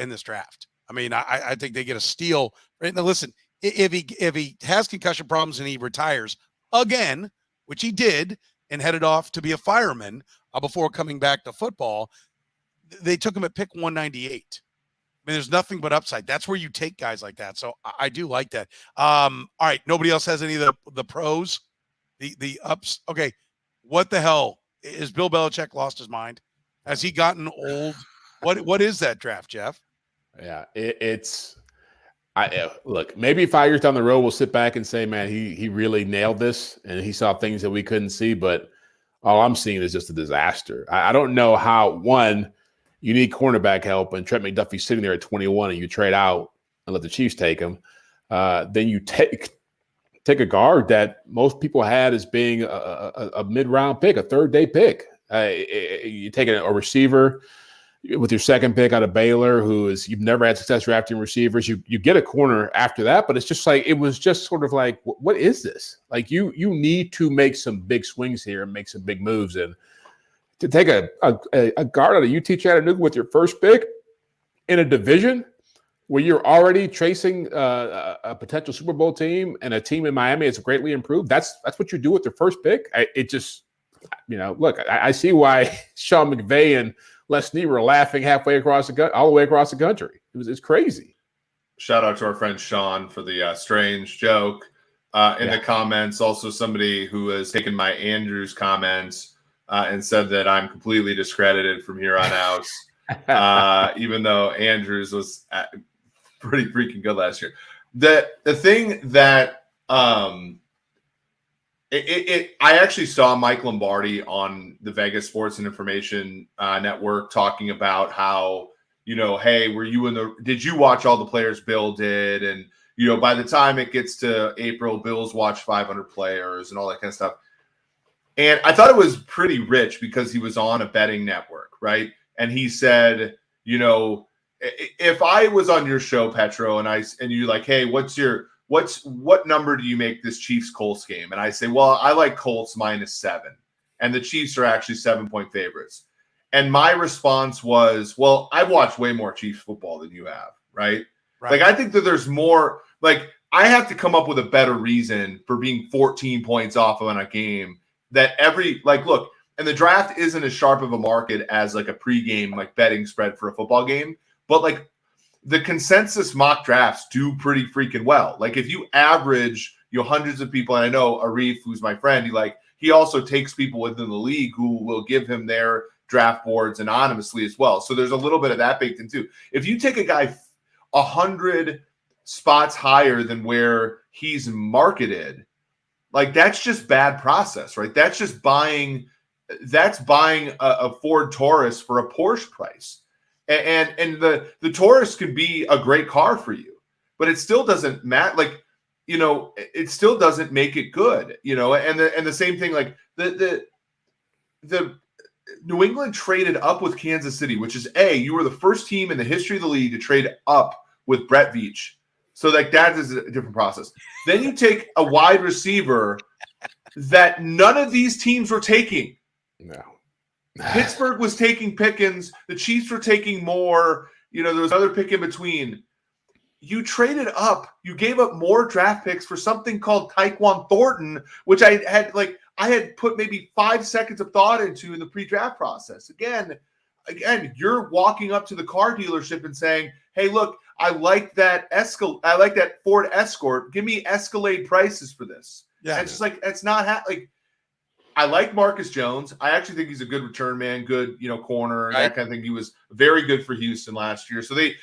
Speaker 1: in this draft. I mean, I think they get a steal. Right now, listen, if he has concussion problems and he retires again, which he did, and headed off to be a fireman before coming back to football, they took him at pick 198. I mean, there's nothing but upside. That's where you take guys like that. So I do like that. All right. Nobody else has any of the pros, the ups. Okay. What the hell? Is Bill Belichick lost his mind? Has he gotten old? What is that draft, Jeff?
Speaker 2: Yeah, look, maybe 5 years down the road, we'll sit back and say, man, he really nailed this and he saw things that we couldn't see. But all I'm seeing is just a disaster. I don't know how, one, you need cornerback help, and Trent McDuffie's sitting there at 21, and you trade out and let the Chiefs take him. Then you take a guard that most people had as being a mid-round pick, a third-day pick. You take a receiver with your 2nd pick out of Baylor, you've never had success drafting receivers. You get a corner after that, but it's just like it was just sort of like, what is this? Like you need to make some big swings here and make some big moves, and to take a guard out of UT Chattanooga with your 1st pick in a division where you're already chasing a potential Super Bowl team and a team in Miami that's greatly improved. That's what you do with your 1st pick. Look, I see why Sean McVay and Les Snead were laughing all the way across the country. It's crazy.
Speaker 3: Shout out to our friend Sean for the strange joke in the comments. Also, somebody who has taken my Andrews comments and said that I'm completely discredited from here on out, even though Andrews was pretty freaking good last year. The thing that I actually saw Mike Lombardi on the Vegas Sports and Information Network talking about how, hey, did you watch all the players Bill did? And, by the time it gets to April, Bill's watched 500 players and all that kind of stuff. And I thought it was pretty rich because he was on a betting network, right? And he said, if I was on your show, Petro, and you're like, hey, what number do you make this Chiefs Colts game? And I say, well, I like Colts -7, and the Chiefs are actually 7-point favorites. And my response was, well, I've watched way more Chiefs football than you have, right? Like, I think that there's more, like, I have to come up with a better reason for being 14 points off on a game that look, and the draft isn't as sharp of a market as like a pregame, like betting spread for a football game, but like the consensus mock drafts do pretty freaking well. Like if you average, hundreds of people, and I know Arif, who's my friend, he also takes people within the league who will give him their draft boards anonymously as well. So there's a little bit of that baked in too. If you take a guy 100 spots higher than where he's marketed, like that's just bad process, right? That's just buying a Ford Taurus for a Porsche price. And the Taurus could be a great car for you, but it still doesn't matter. Like it still doesn't make it good, and the same thing, like the New England traded up with Kansas City, which is you were the first team in the history of the league to trade up with Brett Veach. So like that is a different process. Then you take a wide receiver that none of these teams were taking.
Speaker 2: No.
Speaker 3: Pittsburgh was taking Pickens. The Chiefs were taking more. There was another pick in between. You traded up. You gave up more draft picks for something called Tyquan Thornton, which I had put maybe 5 seconds of thought into in the pre-draft process. Again, you're walking up to the car dealership and saying, "Hey, look, I like that Ford Escort. Give me Escalade prices for this." Yeah, and it's just like it's not I like Marcus Jones. I actually think he's a good return man, good corner, right. That kind of thing. He was very good for Houston last year. So they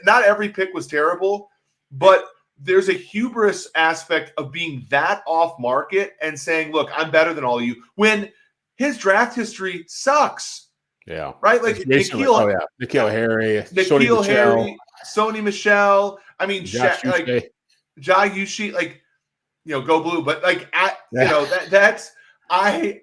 Speaker 3: not every pick was terrible, but there's a hubris aspect of being that off market and saying, "Look, I'm better than all of you," when his draft history sucks.
Speaker 2: Yeah.
Speaker 3: Right? Like N'Keal
Speaker 2: Harry,
Speaker 3: Sony Michel. I mean,
Speaker 2: Josh
Speaker 3: Jai Ushi, go blue. But that's I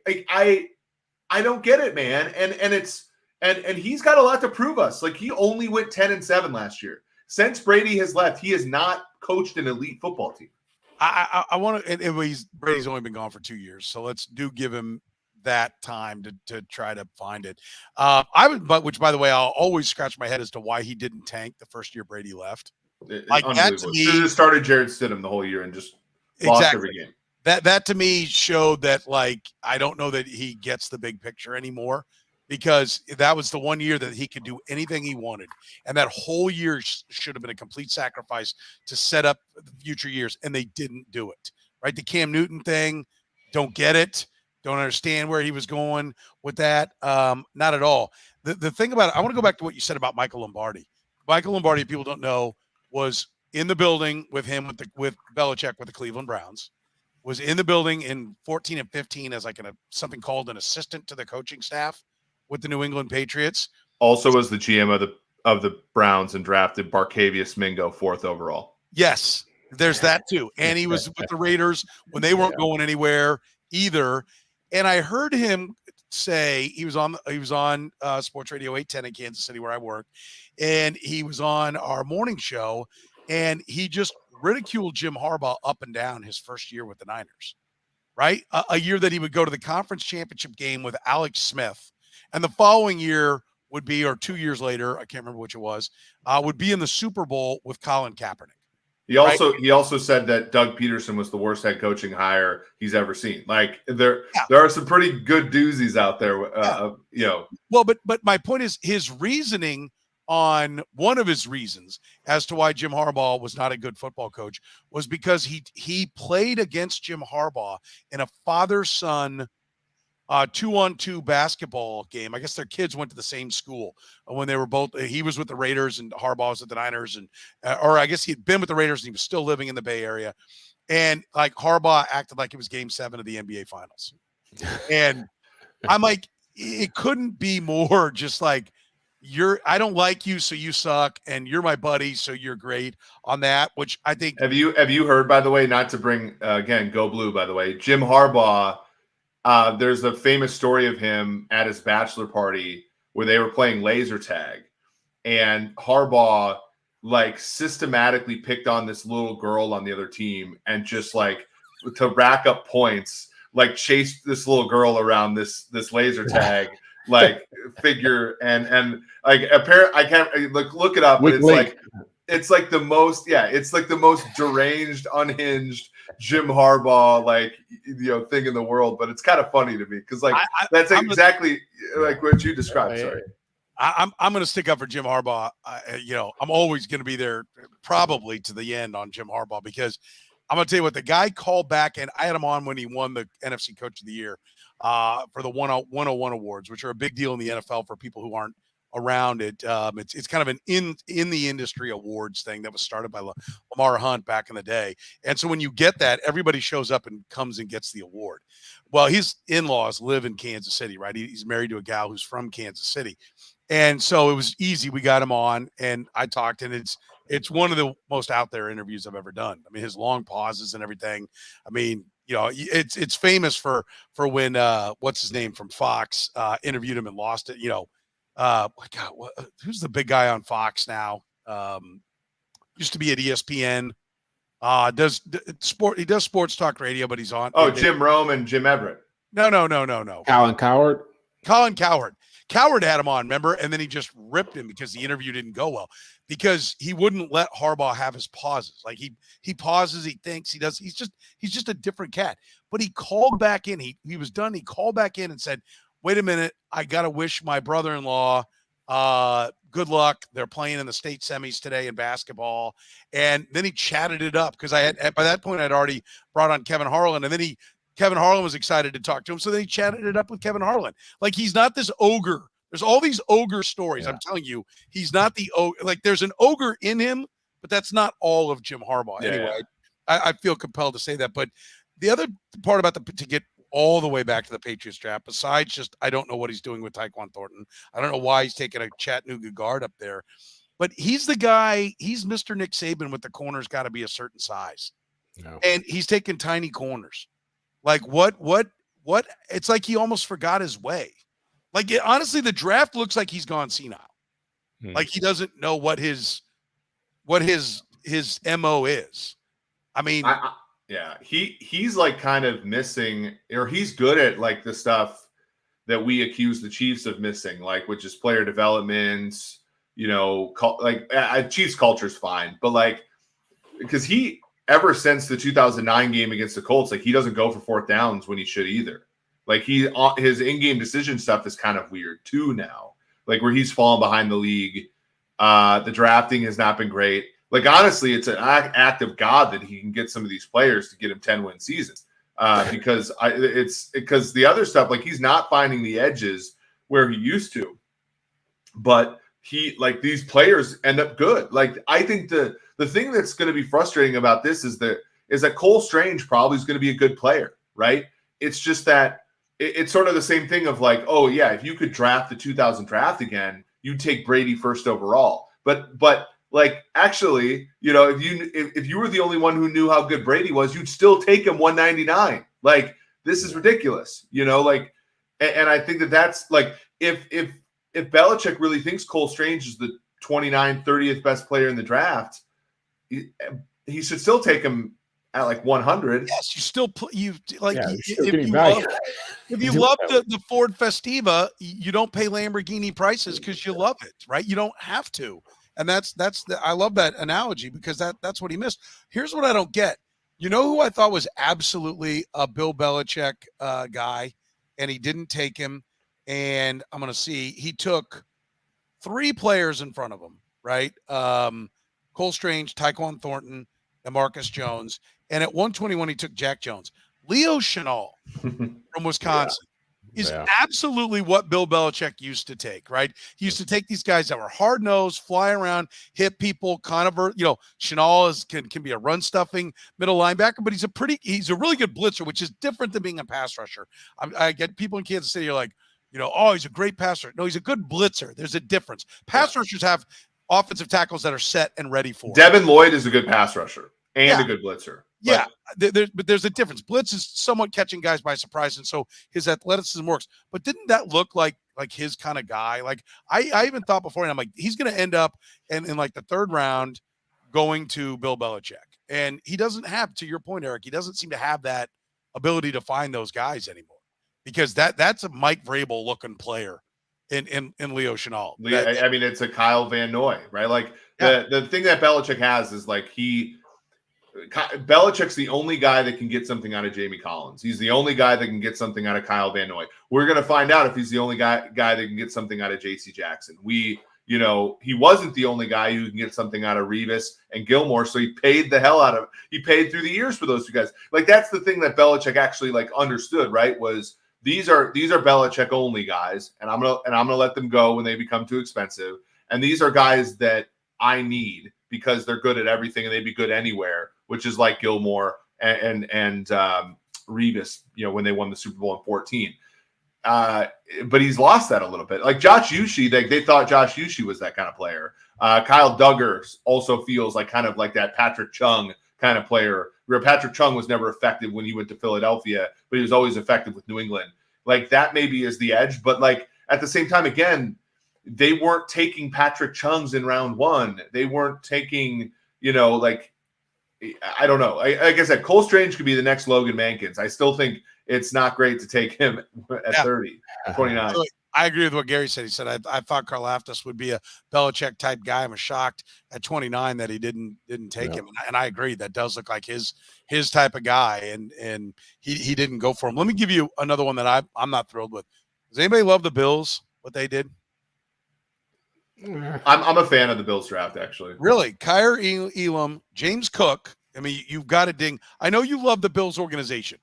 Speaker 3: don't get it, man. And he's got a lot to prove us. Like he only went 10-7 last year. Since Brady has left, he has not coached an elite football team.
Speaker 1: I want to. Brady's only been gone for 2 years, so let's give him that time to try to find it. Which by the way, I'll always scratch my head as to why he didn't tank the first year Brady left.
Speaker 3: Like that to me, should have started Jared Stidham the whole year and just lost every game.
Speaker 1: That to me showed that I don't know that he gets the big picture anymore, because that was the 1 year that he could do anything he wanted, and that whole year should have been a complete sacrifice to set up future years, and they didn't do it. Right, the Cam Newton thing, don't get it. Don't understand where he was going with that. Not at all. The thing about it, I want to go back to what you said about Michael Lombardi. Michael Lombardi, people don't know, was in the building with him with Belichick with the Cleveland Browns. Was in the building in 14 and 15 as something called an assistant to the coaching staff with the New England Patriots.
Speaker 3: Also was the GM of the Browns and drafted Barkevius Mingo 4th overall.
Speaker 1: Yes, there's that too. And he was with the Raiders when they weren't going anywhere either. And I heard him say he was on Sports Radio 810 in Kansas City where I work, and he was on our morning show, and he just ridiculed Jim Harbaugh up and down his first year with the Niners, right? A year that he would go to the conference championship game with Alex Smith, and the following year would be, or 2 years later, I can't remember which it was, would be in the Super Bowl with Colin Kaepernick.
Speaker 3: He also said that Doug Peterson was the worst head coaching hire he's ever seen. Like there are some pretty good doozies out there.
Speaker 1: Well, but my point is his reasoning on one of his reasons as to why Jim Harbaugh was not a good football coach was because he played against Jim Harbaugh in a father-son 2-on-2 basketball game. I guess their kids went to the same school when they were both. He was with the Raiders and Harbaugh was with the Niners, and or I guess he had been with the Raiders and he was still living in the Bay Area. And Harbaugh acted like it was Game 7 of the NBA Finals, and I'm like, it couldn't be more just like I don't like you, so you suck, and you're my buddy, so you're great on that. Which I think.
Speaker 3: Have you heard, by the way, not to bring again, go blue, by the way, Jim Harbaugh. There's a famous story of him at his bachelor party where they were playing laser tag, and Harbaugh systematically picked on this little girl on the other team and just to rack up points, chased this little girl around this laser tag figure and apparently I can't look it up. But it's the most deranged, unhinged Jim Harbaugh thing in the world, but it's kind of funny to me because that's exactly what you described. Sorry,
Speaker 1: I'm going to stick up for Jim Harbaugh. I'm always going to be there, probably to the end on Jim Harbaugh, because I'm going to tell you what, the guy called back, and I had him on when he won the NFC Coach of the Year for the 101 awards, which are a big deal in the NFL for people who aren't around it. It's kind of an in the industry awards thing that was started by Lamar Hunt back in the day. And so when you get that, everybody shows up and comes and gets the award. well, his in-laws live in Kansas City, right? He's married to a gal who's from Kansas City. And so it was easy. We got him on and I talked, and it's one of the most out there interviews I've ever done. I mean, his long pauses and everything. I mean, it's famous for when what's his name from Fox interviewed him and lost it. God, who's the big guy on Fox now? Used to be at ESPN. Does sport? He does sports talk radio, but he's on.
Speaker 3: Jim Rome and Jim Everett.
Speaker 1: No.
Speaker 2: Colin Cowherd.
Speaker 1: Colin Cowherd. Cowherd had him on, remember? And then he just ripped him because the interview didn't go well because he wouldn't let Harbaugh have his pauses. Like he pauses, he thinks, he does. He's just a different cat. But he called back in. He was done. He called back in and said, "Wait a minute, I gotta wish my brother-in-law good luck. They're playing in the state semis today in basketball." And then he chatted it up because by that point I'd already brought on Kevin Harlan, and then Kevin Harlan was excited to talk to him. So then he chatted it up with Kevin Harlan. Like, he's not this ogre. There's all these ogre stories. Yeah. I'm telling you, he's not the ogre. Like, there's an ogre in him, but that's not all of Jim Harbaugh. Yeah. Anyway, I feel compelled to say that. But the other part about to get all the way back to the Patriots draft, besides just, I don't know what he's doing with Tyquan Thornton. I don't know why he's taking a Chattanooga guard up there. But he's the guy, he's Mr. Nick Saban with the corners got to be a certain size. No. And he's taking tiny corners. Like what? It's like he almost forgot his way. Like, honestly, the draft looks like he's gone senile. Like he doesn't know what his MO is. I mean,
Speaker 3: he's like kind of missing, or he's good at like the stuff that we accuse the Chiefs of missing, like, which is player development. Chiefs culture is fine, but like, because ever since the 2009 game against the Colts, like, he doesn't go for fourth downs when he should either. Like, his in-game decision stuff is kind of weird too now. Like, where he's fallen behind the league. The drafting has not been great. Like, honestly, it's an act of God that he can get some of these players to get him 10-win seasons. Because the other stuff, like, he's not finding the edges where he used to. But these players end up good. Like, I think the thing that's going to be frustrating about this is that Cole Strange probably is going to be a good player, right? It's just that it's sort of the same thing of like, oh yeah, if you could draft the 2000 draft again, you'd take Brady first overall. But like, actually, if you were the only one who knew how good Brady was, you'd still take him 199. Like, this is ridiculous, like, and I think that's like, if Belichick really thinks Cole Strange is the 30th best player in the draft, he should still take him at like 100.
Speaker 1: Yes, you still if you love the Ford Festiva, you don't pay Lamborghini prices because you love it, right? You don't have to, and I love that analogy because that's what he missed. Here's what I don't get. You know who I thought was absolutely a Bill Belichick guy, and he didn't take him. And I'm going to see, he took 3 players in front of him, right? Cole Strange, Tyquan Thornton, and Marcus Jones. And at 121, he took Jack Jones. Leo Chenal from Wisconsin is absolutely what Bill Belichick used to take, right? He used to take these guys that were hard-nosed, fly around, hit people, kind of, Chenal can be a run-stuffing middle linebacker, but he's a really good blitzer, which is different than being a pass rusher. I get people in Kansas City are like, he's a great passer. No, he's a good blitzer. There's a difference. Pass rushers have offensive tackles that are set and ready for it.
Speaker 3: Devin Lloyd is a good pass rusher and a good blitzer.
Speaker 1: Yeah, but there's a difference. Blitz is somewhat catching guys by surprise, and so his athleticism works. But didn't that look like his kind of guy? Like, I even thought before, and I'm like, he's going to end up in like the 3rd round going to Bill Belichick. And he doesn't have, to your point, Eric, he doesn't seem to have that ability to find those guys anymore. Because that's a Mike Vrabel looking player in Leo Chenal.
Speaker 3: I mean, it's a Kyle Van Noy, right? Like, the thing that Belichick has is like Belichick's the only guy that can get something out of Jamie Collins. He's the only guy that can get something out of Kyle Van Noy. We're going to find out if he's the only guy that can get something out of J.C. Jackson. He wasn't the only guy who can get something out of Revis and Gilmore, so he paid the hell out of – he paid through the years for those 2 guys. Like, that's the thing that Belichick actually, like, understood, right, was – These are Belichick only guys, and I'm gonna let them go when they become too expensive. And these are guys that I need because they're good at everything and they'd be good anywhere, which is like Gilmore and Revis, when they won the Super Bowl in 14. But he's lost that a little bit. Like Josh Uche, they thought Josh Uche was that kind of player. Kyle Duggar also feels like kind of like that Patrick Chung kind of player, where Patrick Chung was never effective when he went to Philadelphia, but he was always effective with New England. Like that maybe is the edge, but like at the same time, again, they weren't taking Patrick Chung's in round one. They weren't taking, like, I don't know. Like I said, Cole Strange could be the next Logan Mankins. I still think it's not great to take him at 30, 29.
Speaker 1: I agree with what Gary said. He said, I thought Karlaftis would be a Belichick type guy. I'm shocked at 29 that he didn't take him. And I agree. That does look like his type of guy. And he didn't go for him. Let me give you another one that I'm not thrilled with. Does anybody love the Bills, what they did?
Speaker 3: I'm a fan of the Bills draft, actually.
Speaker 1: Really? Kyer Elam, James Cook. I mean, you've got to ding. I know you love the Bills organization,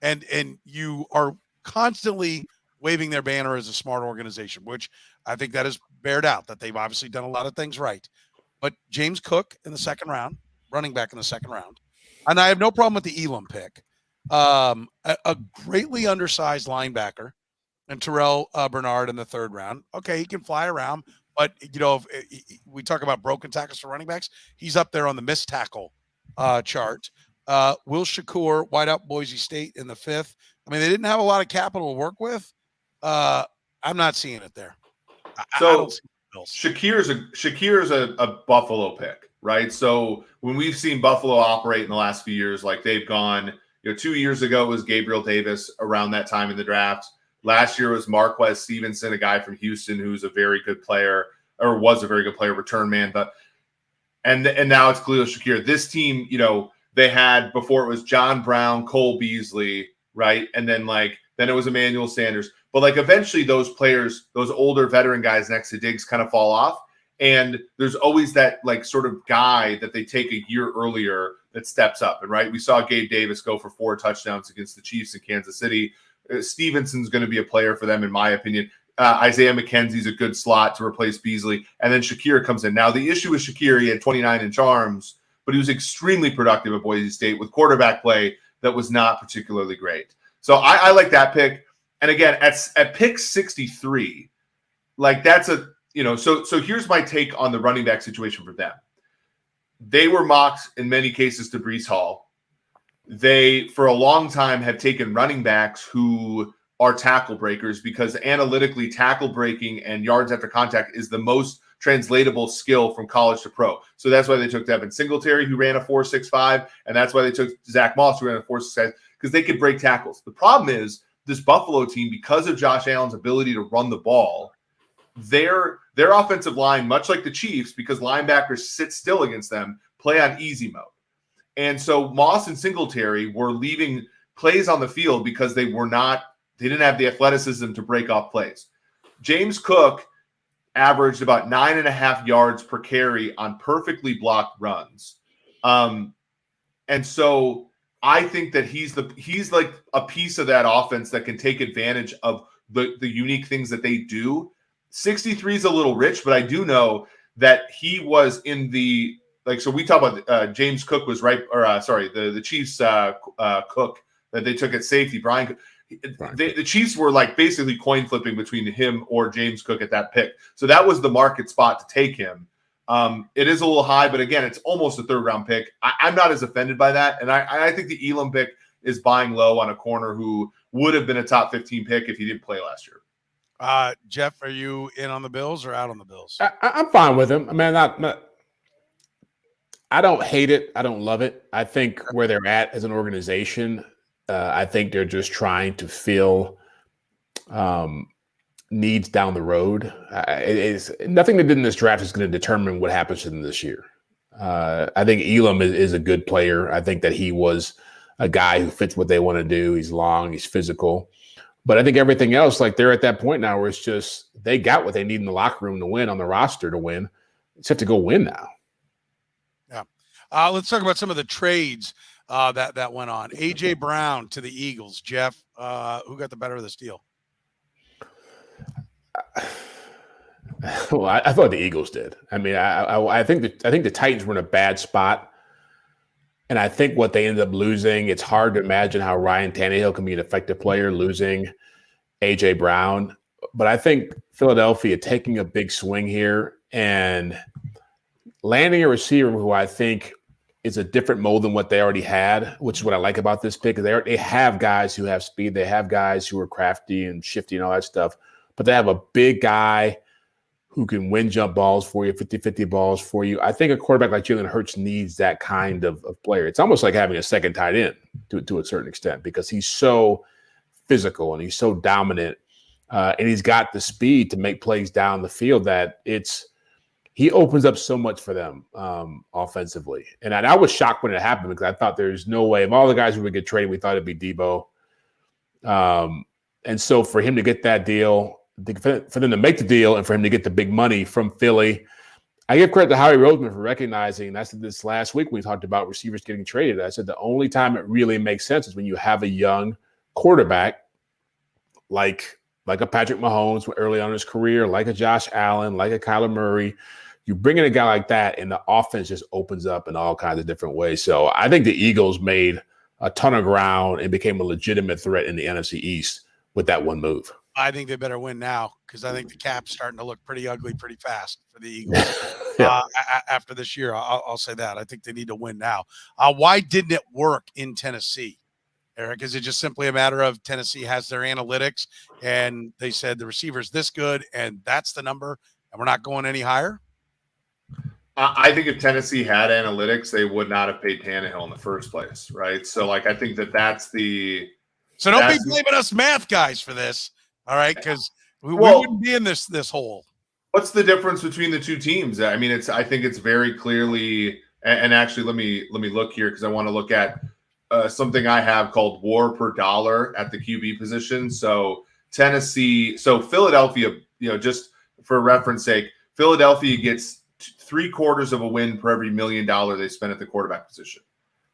Speaker 1: and you are constantly waving their banner as a smart organization, which I think that is bared out, that they've obviously done a lot of things right. But James Cook in the second round, running back in the second round, and I have no problem with the Elam pick. A greatly undersized linebacker, and Terrell Bernard in the third round. Okay, he can fly around. But, if we talk about broken tackles for running backs, he's up there on the missed tackle chart. Will Shakur, wideout Boise State in the fifth. I mean, they didn't have a lot of capital to work with. I'm not seeing it there. I don't see
Speaker 3: Shakir's a Buffalo pick, right? So when we've seen Buffalo operate in the last few years, like they've gone, 2 years ago it was Gabriel Davis around that time in the draft. Last year was Marquez Stevenson, a guy from Houston who's a very good player, or was a very good player, return man. But and now it's Khalil Shakir. This team, they had before it was John Brown, Cole Beasley, right? And then it was Emmanuel Sanders. But eventually those players, those older veteran guys next to Diggs kind of fall off. And there's always that sort of guy that they take a year earlier that steps up. And right, we saw Gabe Davis go for 4 touchdowns against the Chiefs in Kansas City. Stevenson's going to be a player for them, in my opinion. Isaiah McKenzie's a good slot to replace Beasley. And then Shakir comes in. Now, the issue with Shakir, he had 29 in charms, but he was extremely productive at Boise State with quarterback play that was not particularly great. So I like that pick. And again, at pick 63, that's a, so here's my take on the running back situation for them. They were mocked in many cases to Breece Hall. They, for a long time, have taken running backs who are tackle breakers because analytically tackle breaking and yards after contact is the most translatable skill from college to pro. So that's why they took Devin Singletary, who ran a 4.65, and that's why they took Zach Moss, who ran a 4.65, because they could break tackles. The problem is this Buffalo team, because of Josh Allen's ability to run the ball, their offensive line, much like the Chiefs, because linebackers sit still against them, play on easy mode. And so Moss and Singletary were leaving plays on the field because they didn't have the athleticism to break off plays. James Cook averaged about 9.5 yards per carry on perfectly blocked runs. And so I think that he's like a piece of that offense that can take advantage of the unique things that they do. 63 is a little rich, but I do know that he was in the, so we talk about James Cook was right, or the Chiefs Cook that they took at safety. Brian, the Chiefs were basically coin flipping between him or James Cook at that pick. So that was the market spot to take him. It is a little high, but again, it's almost a third round pick. I'm not as offended by that. And I think the Elam pick is buying low on a corner who would have been a top 15 pick if he didn't play last year.
Speaker 1: Jeff, are you in on the Bills or out on the Bills?
Speaker 2: I'm fine with him. I mean, I don't hate it. I don't love it. I think where they're at as an organization, I think they're just trying to fill needs down the road. It's nothing they did in this draft is going to determine what happens to them this year. I think Elam is a good player. I think that he was a guy who fits what they want to do. He's long, he's physical. But I think everything else, they're at that point now where it's just they got what they need in the locker room to win, on the roster to win. They just have to go win now.
Speaker 1: Yeah. Let's talk about some of the trades that went on. A.J. Brown to the Eagles. Jeff, who got the better of this deal?
Speaker 2: Well, I thought the Eagles did. I mean, I think the Titans were in a bad spot. And I think what they ended up losing, it's hard to imagine how Ryan Tannehill can be an effective player losing A.J. Brown. But I think Philadelphia taking a big swing here and landing a receiver who I think is a different mold than what they already had, which is what I like about this pick. They have guys who have speed. They have guys who are crafty and shifty and all that stuff. But they have a big guy who can win jump balls for you, 50-50 balls for you. I think a quarterback like Jalen Hurts needs that kind of player. It's almost like having a second tight end to a certain extent because he's so physical and he's so dominant. And he's got the speed to make plays down the field that he opens up so much for them offensively. And I was shocked when it happened because I thought there's no way of all the guys who would get traded, we thought it'd be Deebo. And so for him to get that deal, for them to make the deal and for him to get the big money from Philly, I give credit to Howie Roseman for recognizing, and I said this last week when we talked about receivers getting traded, I said the only time it really makes sense is when you have a young quarterback like a Patrick Mahomes early on in his career, like a Josh Allen, like a Kyler Murray. You bring in a guy like that and the offense just opens up in all kinds of different ways. So I think the Eagles made a ton of ground and became a legitimate threat in the NFC East with that one move.
Speaker 1: I think they better win now because I think the cap's starting to look pretty ugly pretty fast for the Eagles after this year. I'll say that. I think they need to win now. Why didn't it work in Tennessee, Eric? Is it just simply a matter of Tennessee has their analytics and they said the receiver's this good and that's the number and we're not going any higher?
Speaker 3: I think if Tennessee had analytics, they would not have paid Tannehill in the first place, right? So, I think that's the –
Speaker 1: So don't be blaming us math guys for this. All right, because we wouldn't be in this hole.
Speaker 3: What's the difference between the two teams? I mean, I think it's very clearly, and actually, let me look here because I want to look at something I have called WAR per dollar at the QB position. So Philadelphia, just for reference sake, Philadelphia gets 3/4 of a win per every $1 million they spend at the quarterback position,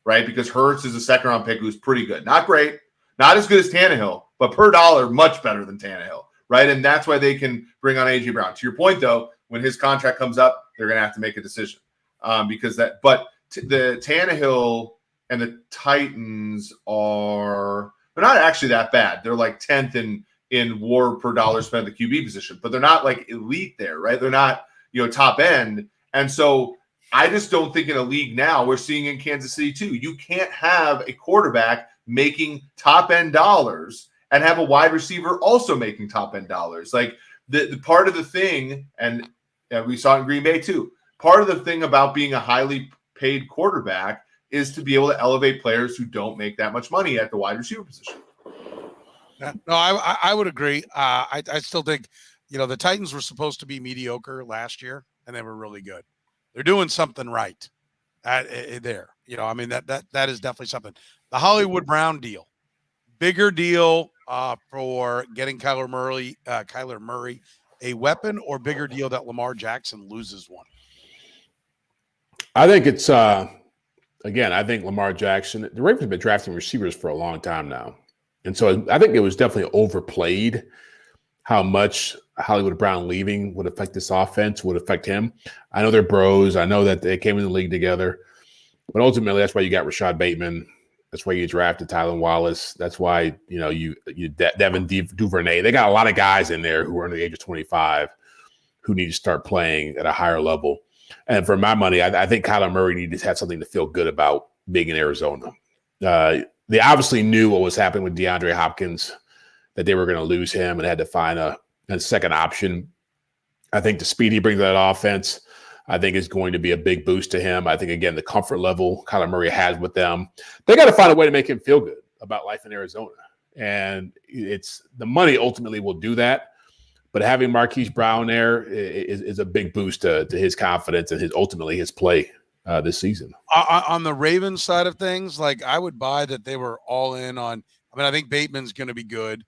Speaker 3: right? Because Hurts is a second-round pick who's pretty good, not great, not as good as Tannehill. But per dollar, much better than Tannehill, right? And that's why they can bring on A.J. Brown. To your point, though, when his contract comes up, they're going to have to make a decision the Tannehill and the Titans they're not actually that bad. They're like 10th in WAR per dollar spent at the QB position, but they're not like elite there, right? They're not, top end. And so I just don't think in a league now, we're seeing in Kansas City too, you can't have a quarterback making top end dollars and have a wide receiver also making top-end dollars. Like the part of the thing, and we saw it in Green Bay too, part of the thing about being a highly paid quarterback is to be able to elevate players who don't make that much money at the wide receiver position.
Speaker 1: No, I would agree. I still think, the Titans were supposed to be mediocre last year, and they were really good. They're doing something right there. That is definitely something. The Hollywood Brown deal, bigger deal for getting Kyler Murray a weapon, or bigger deal that Lamar Jackson loses one?
Speaker 2: I think it's again, I think Lamar Jackson, the Ravens have been drafting receivers for a long time now. And so I think it was definitely overplayed how much Hollywood Brown leaving would affect this offense, would affect him. I know they're bros. I know that they came in the league together. But ultimately, that's why you got Rashad Bateman. That's why you drafted Tylan Wallace. That's why, you Devin Duvernay. They got a lot of guys in there who are under the age of 25 who need to start playing at a higher level. And for my money, I think Kyler Murray needed to have something to feel good about being in Arizona. They obviously knew what was happening with DeAndre Hopkins, that they were going to lose him and had to find a second option. I think the speed he brings to that offense, I think is going to be a big boost to him. I think, again, the comfort level Kyler Murray has with them, they got to find a way to make him feel good about life in Arizona. And it's the money ultimately will do that. But having Marquise Brown there is a big boost to his confidence and ultimately his play this season.
Speaker 1: On the Ravens side of things, I would buy that they were all in on. I think Bateman's going to be good.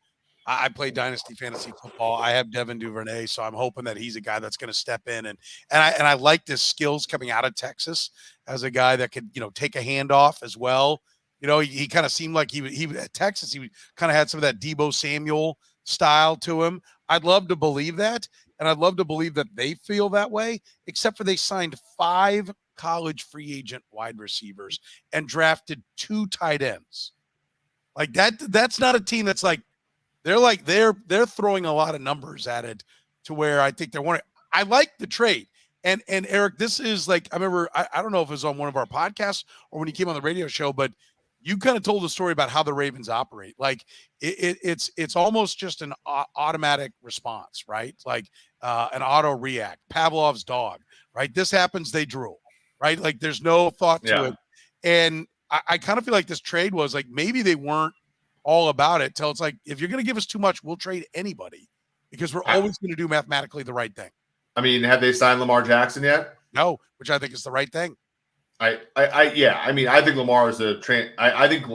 Speaker 1: I play Dynasty Fantasy Football. I have Devin Duvernay, so I'm hoping that he's a guy that's going to step in. And I like his skills coming out of Texas as a guy that could, take a handoff as well. He kind of seemed like he at Texas, he kind of had some of that Deebo Samuel style to him. I'd love to believe that. and I'd love to believe that they feel that way, except for they signed 5 college free agent wide receivers and drafted 2 tight ends. Like that's not a team that's they're throwing a lot of numbers at it to where I think they're wanting. I like the trade. And Eric, this is like, I remember, I don't know if it was on one of our podcasts or when he came on the radio show, but you kind of told the story about how the Ravens operate. Like it's almost just an automatic response, right? Like an auto react, Pavlov's dog, right? This happens, they drool, right? Like there's no thought to it. And I kind of feel like this trade was like, maybe they weren't all about it till it's like, if you're going to give us too much, we'll trade anybody because we're always going to do mathematically the right thing.
Speaker 3: I mean, have they signed Lamar Jackson yet?
Speaker 1: No, which I think is the right thing.
Speaker 3: I mean, I think Lamar is I think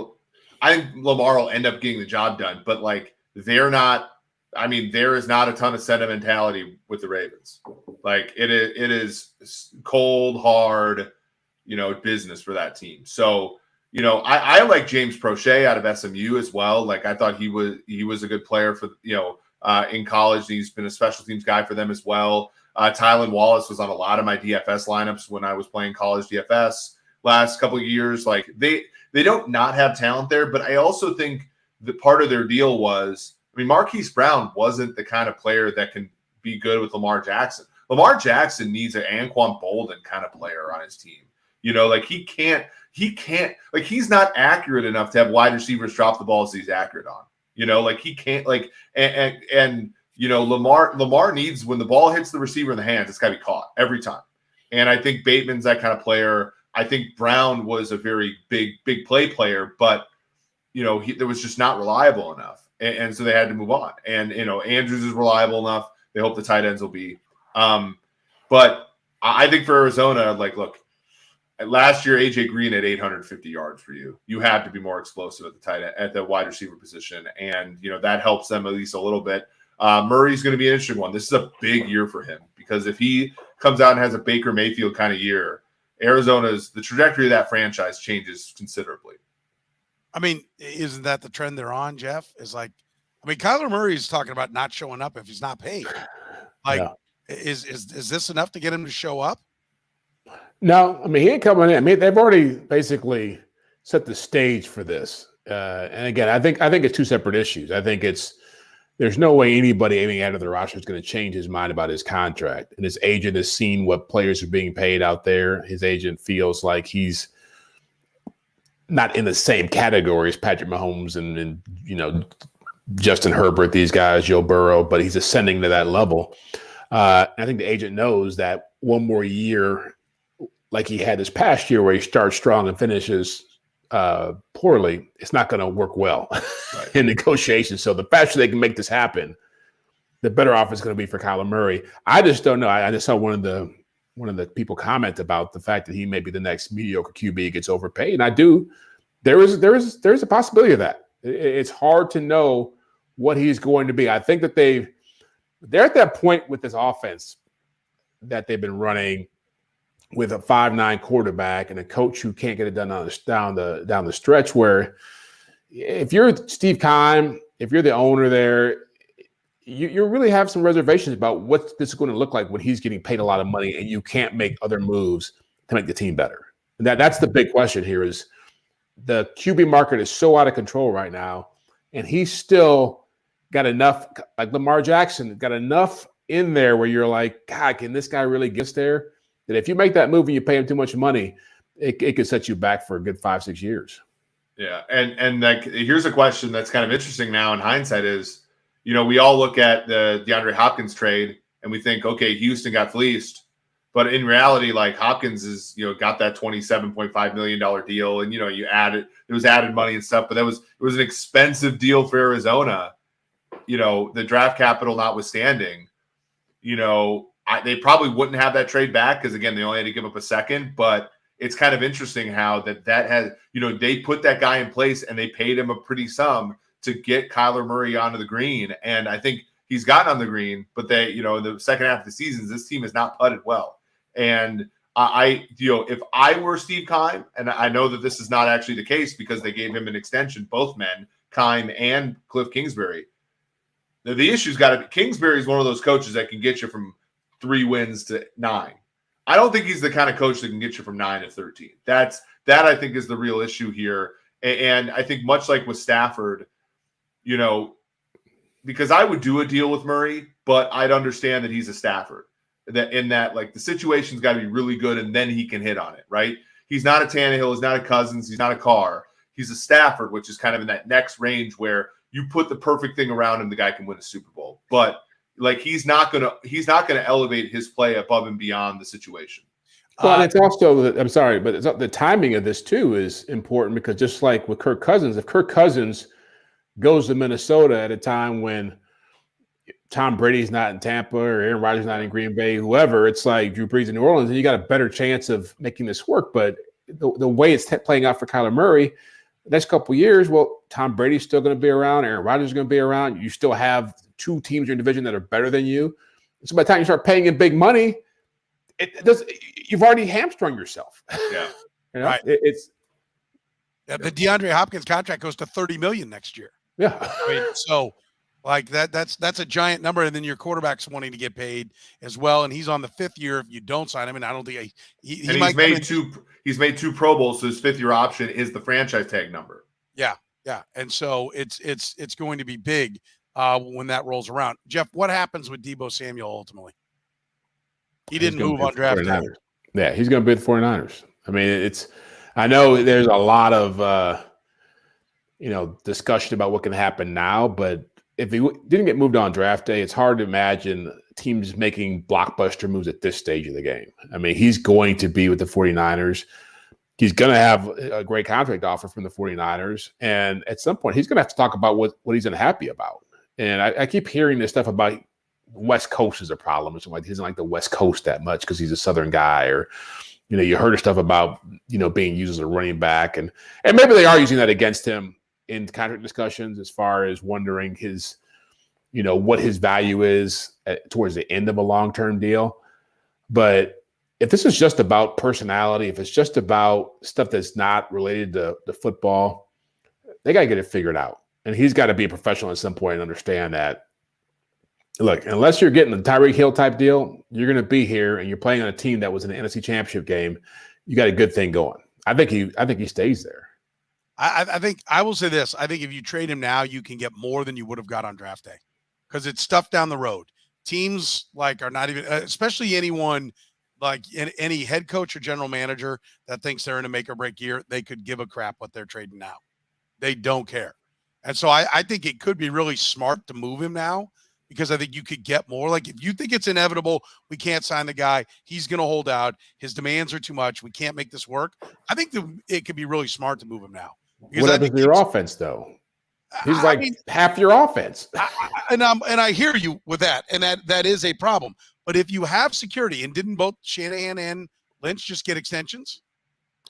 Speaker 3: Lamar will end up getting the job done, but like they're not. I mean, there is not a ton of sentimentality with the Ravens. Like it is cold, hard, business for that team. So, I like James Prochet out of SMU as well. Like I thought he was a good player for in college. He's been a special teams guy for them as well. Tylan Wallace was on a lot of my DFS lineups when I was playing college DFS last couple of years. Like they don't not have talent there, but I also think that part of their deal was, I mean, Marquise Brown wasn't the kind of player that can be good with Lamar Jackson. Lamar Jackson needs an Anquan Bolden kind of player on his team. Like he can't, like he's not accurate enough to have wide receivers drop the balls he's accurate on. Like he can't, like, and Lamar needs, when the ball hits the receiver in the hands, it's got to be caught every time. And I think Bateman's that kind of player. I think Brown was a very big play player, but there was just not reliable enough, and so they had to move on. And Andrews is reliable enough. They hope the tight ends will be. But I think for Arizona, like, look, last year AJ Green had 850 yards for you. You have to be more explosive at the tight end, at the wide receiver position, and that helps them at least a little bit. Murray's going to be an interesting one. This is a big year for him because if he comes out and has a Baker Mayfield kind of year, the trajectory of that franchise changes considerably.
Speaker 1: I mean, isn't that the trend they're on, Jeff? Is like, I mean, Kyler Murray is talking about not showing up if he's not paid. Like, is this enough to get him to show up?
Speaker 2: No, I mean, he ain't coming in. I mean, they've already basically set the stage for this. And again, I think it's 2 separate issues. I think there's no way anybody aiming out of the roster is going to change his mind about his contract. And his agent has seen what players are being paid out there. His agent feels like he's not in the same category as Patrick Mahomes and Justin Herbert, these guys, Joe Burrow, but he's ascending to that level. I think the agent knows that one more year, like he had this past year where he starts strong and finishes poorly, it's not going to work well in negotiations. So the faster they can make this happen, the better off it's going to be for Kyler Murray. I just don't know. I just saw one of the people comment about the fact that he may be the next mediocre QB gets overpaid, and I do. There is a possibility of that. It's hard to know what he's going to be. I think that they're at that point with this offense that they've been running with a 5'9" quarterback and a coach who can't get it done down the stretch, where if you're Steve Keim, if you're the owner there, you really have some reservations about what this is going to look like when he's getting paid a lot of money and you can't make other moves to make the team better. And that's the big question here is the QB market is so out of control right now, and he's still got enough, like Lamar Jackson, got enough in there where you're like, God, can this guy really get there? That if you make that move and you pay him too much money, it could set you back for a good 5-6 years.
Speaker 3: Yeah. And like, here's a question that's kind of interesting now in hindsight is, we all look at the DeAndre Hopkins trade and we think, okay, Houston got fleeced. But in reality, like Hopkins is, got that $27.5 million deal. And, there was added money and stuff, but it was an expensive deal for Arizona, the draft capital notwithstanding, they probably wouldn't have that trade back because, again, they only had to give up a second. But it's kind of interesting how that has, they put that guy in place and they paid him a pretty sum to get Kyler Murray onto the green. And I think he's gotten on the green, but they, in the second half of the season, this team has not putted well. And if I were Steve Keim, and I know that this is not actually the case because they gave him an extension, both men, Keim and Cliff Kingsbury, The issue's got to be Kingsbury's one of those coaches that can get you from 3 wins to 9. I don't think he's the kind of coach that can get you from 9 to 13. That I think is the real issue here. And I think much like with Stafford, because I would do a deal with Murray, but I'd understand that he's a Stafford. That like the situation's got to be really good, and then he can hit on it, right? He's not a Tannehill, he's not a Cousins, he's not a Carr. He's a Stafford, which is kind of in that next range where you put the perfect thing around him, the guy can win a Super Bowl. But like he's not gonna elevate his play above and beyond the situation.
Speaker 2: Well, and it's also I'm sorry, but the timing of this too is important because just like with Kirk Cousins, if Kirk Cousins goes to Minnesota at a time when Tom Brady's not in Tampa or Aaron Rodgers not in Green Bay, whoever, it's like Drew Brees in New Orleans, and you got a better chance of making this work. But the way it's playing out for Kyler Murray, the next couple of years, well, Tom Brady's still going to be around. Aaron Rodgers is going to be around. You still have 2 teams in your division that are better than you. So by the time you start paying him big money, you've already hamstrung yourself.
Speaker 3: Yeah,
Speaker 1: right. The DeAndre Hopkins contract goes to $30 million next year.
Speaker 2: Yeah,
Speaker 1: I mean, so like that's a giant number, and then your quarterback's wanting to get paid as well, and he's on the 5th year if you don't sign him. And I don't think
Speaker 3: he's made 2 Pro Bowls, so his 5th-year option is the franchise tag number.
Speaker 1: Yeah, and so it's going to be big when that rolls around. Jeff, what happens with Deebo Samuel ultimately? He didn't move on draft day.
Speaker 2: Yeah, he's going to be the 49ers. I mean, I know there's a lot of discussion about what can happen now, but if he didn't get moved on draft day, it's hard to imagine teams making blockbuster moves at this stage of the game. I mean, he's going to be with the 49ers. He's going to have a great contract offer from the 49ers. And at some point, he's going to have to talk about what he's unhappy about. And I keep hearing this stuff about West Coast is a problem. It's like he doesn't like the West Coast that much because he's a Southern guy. Or, you heard of stuff about, being used as a running back. And maybe they are using that against him in contract discussions as far as wondering his, what his value is towards the end of a long-term deal. But if this is just about personality, if it's just about stuff that's not related to football, they got to get it figured out. And he's got to be a professional at some point and understand that, look, unless you're getting a Tyreek Hill type deal, you're going to be here and you're playing on a team that was in the NFC Championship game. You got a good thing going. I think he stays there.
Speaker 1: I think I will say this. I think if you trade him now, you can get more than you would have got on draft day because it's stuff down the road. Teams are not even, especially anyone like any head coach or general manager that thinks they're in a make or break year, they could give a crap what they're trading now. They don't care. And so I think it could be really smart to move him now because I think you could get more. Like if you think it's inevitable, we can't sign the guy, he's going to hold out, his demands are too much, we can't make this work. I think it could be really smart to move him now.
Speaker 2: What happens to your offense, though? He's half your offense.
Speaker 1: I hear you with that, and that is a problem. But if you have security, and didn't both Shanahan and Lynch just get extensions?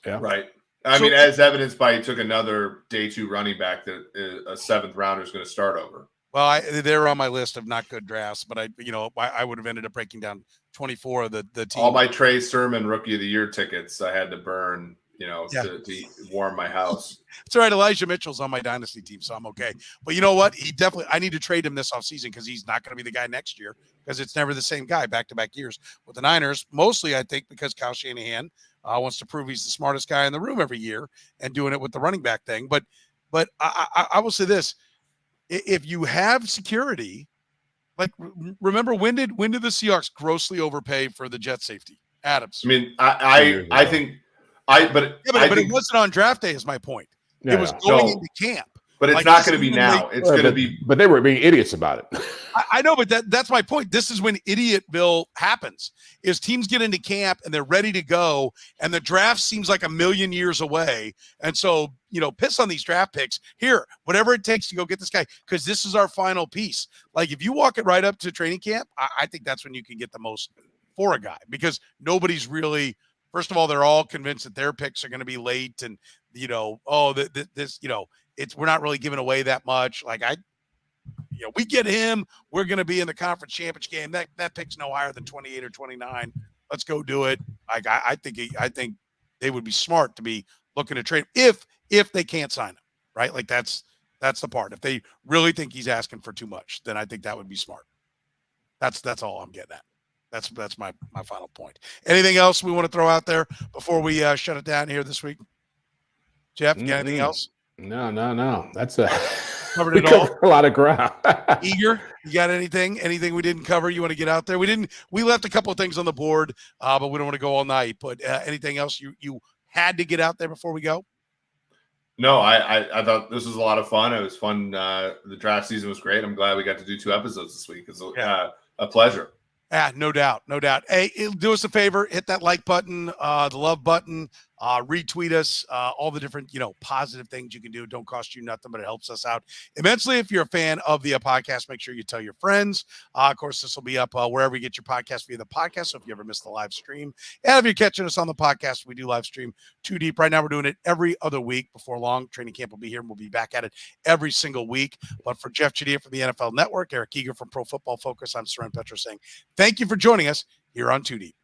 Speaker 3: Yeah, right. I mean, as evidenced by he took another day 2 running back that a 7th rounder is going to start over.
Speaker 1: Well, they're on my list of not good drafts, but I would have ended up breaking down 24 of the team.
Speaker 3: All my Trey Sermon Rookie of the Year tickets I had to burn. To warm my house.
Speaker 1: It's all right. Elijah Mitchell's on my dynasty team, so I'm okay. But you know what? I need to trade him this offseason because he's not going to be the guy next year because it's never the same guy back-to-back years with the Niners. Mostly, I think, because Kyle Shanahan wants to prove he's the smartest guy in the room every year and doing it with the running back thing. But I will say this. If you have security, remember when did the Seahawks grossly overpay for the jet safety? Adams.
Speaker 3: I mean, I think – but
Speaker 1: it wasn't on draft day is my point. It was going into camp.
Speaker 3: But it's not going to be now. It's going to be.
Speaker 2: But they were being idiots about it.
Speaker 1: I know, but that's my point. This is when Idiotville happens. Is teams get into camp and they're ready to go, and the draft seems like a million years away. And so, piss on these draft picks. Here, whatever it takes to go get this guy, because this is our final piece. Like if you walk it right up to training camp, I think that's when you can get the most for a guy because nobody's really. First of all, they're all convinced that their picks are going to be late, and we're not really giving away that much. We get him, we're going to be in the conference championship game. That pick's no higher than 28 or 29. Let's go do it. I think they would be smart to be looking to trade if they can't sign him, right? That's That's the part. If they really think he's asking for too much, then I think that would be smart. That's all I'm getting at. That's my final point. Anything else we want to throw out there before we shut it down here this week? Jeff, got anything else?
Speaker 2: No. That's
Speaker 1: Covered
Speaker 2: we
Speaker 1: it all.
Speaker 2: covered a lot of ground.
Speaker 1: Eager, you got anything? Anything we didn't cover? You want to get out there? We left a couple of things on the board, but we don't want to go all night. But anything else you had to get out there before we go?
Speaker 3: No, I thought this was a lot of fun. It was fun. The draft season was great. I'm glad we got to do 2 episodes this week. It's a pleasure.
Speaker 1: Yeah, no doubt. Hey, do us a favor, hit that like button, the love button, retweet us, all the different, positive things you can do. It don't cost you nothing, but it helps us out immensely. If you're a fan of the podcast, make sure you tell your friends. Of course, this will be up wherever you get your podcast via the podcast. So if you ever miss the live stream, and if you're catching us on the podcast, we do live stream Too Deep. Right now, we're doing it every other week. Before long, training camp will be here, and we'll be back at it every single week. But for Jeff Chadiha from the NFL Network, Eric Eager from Pro Football Focus, I'm Soren Petro saying thank you for joining us here on Too Deep.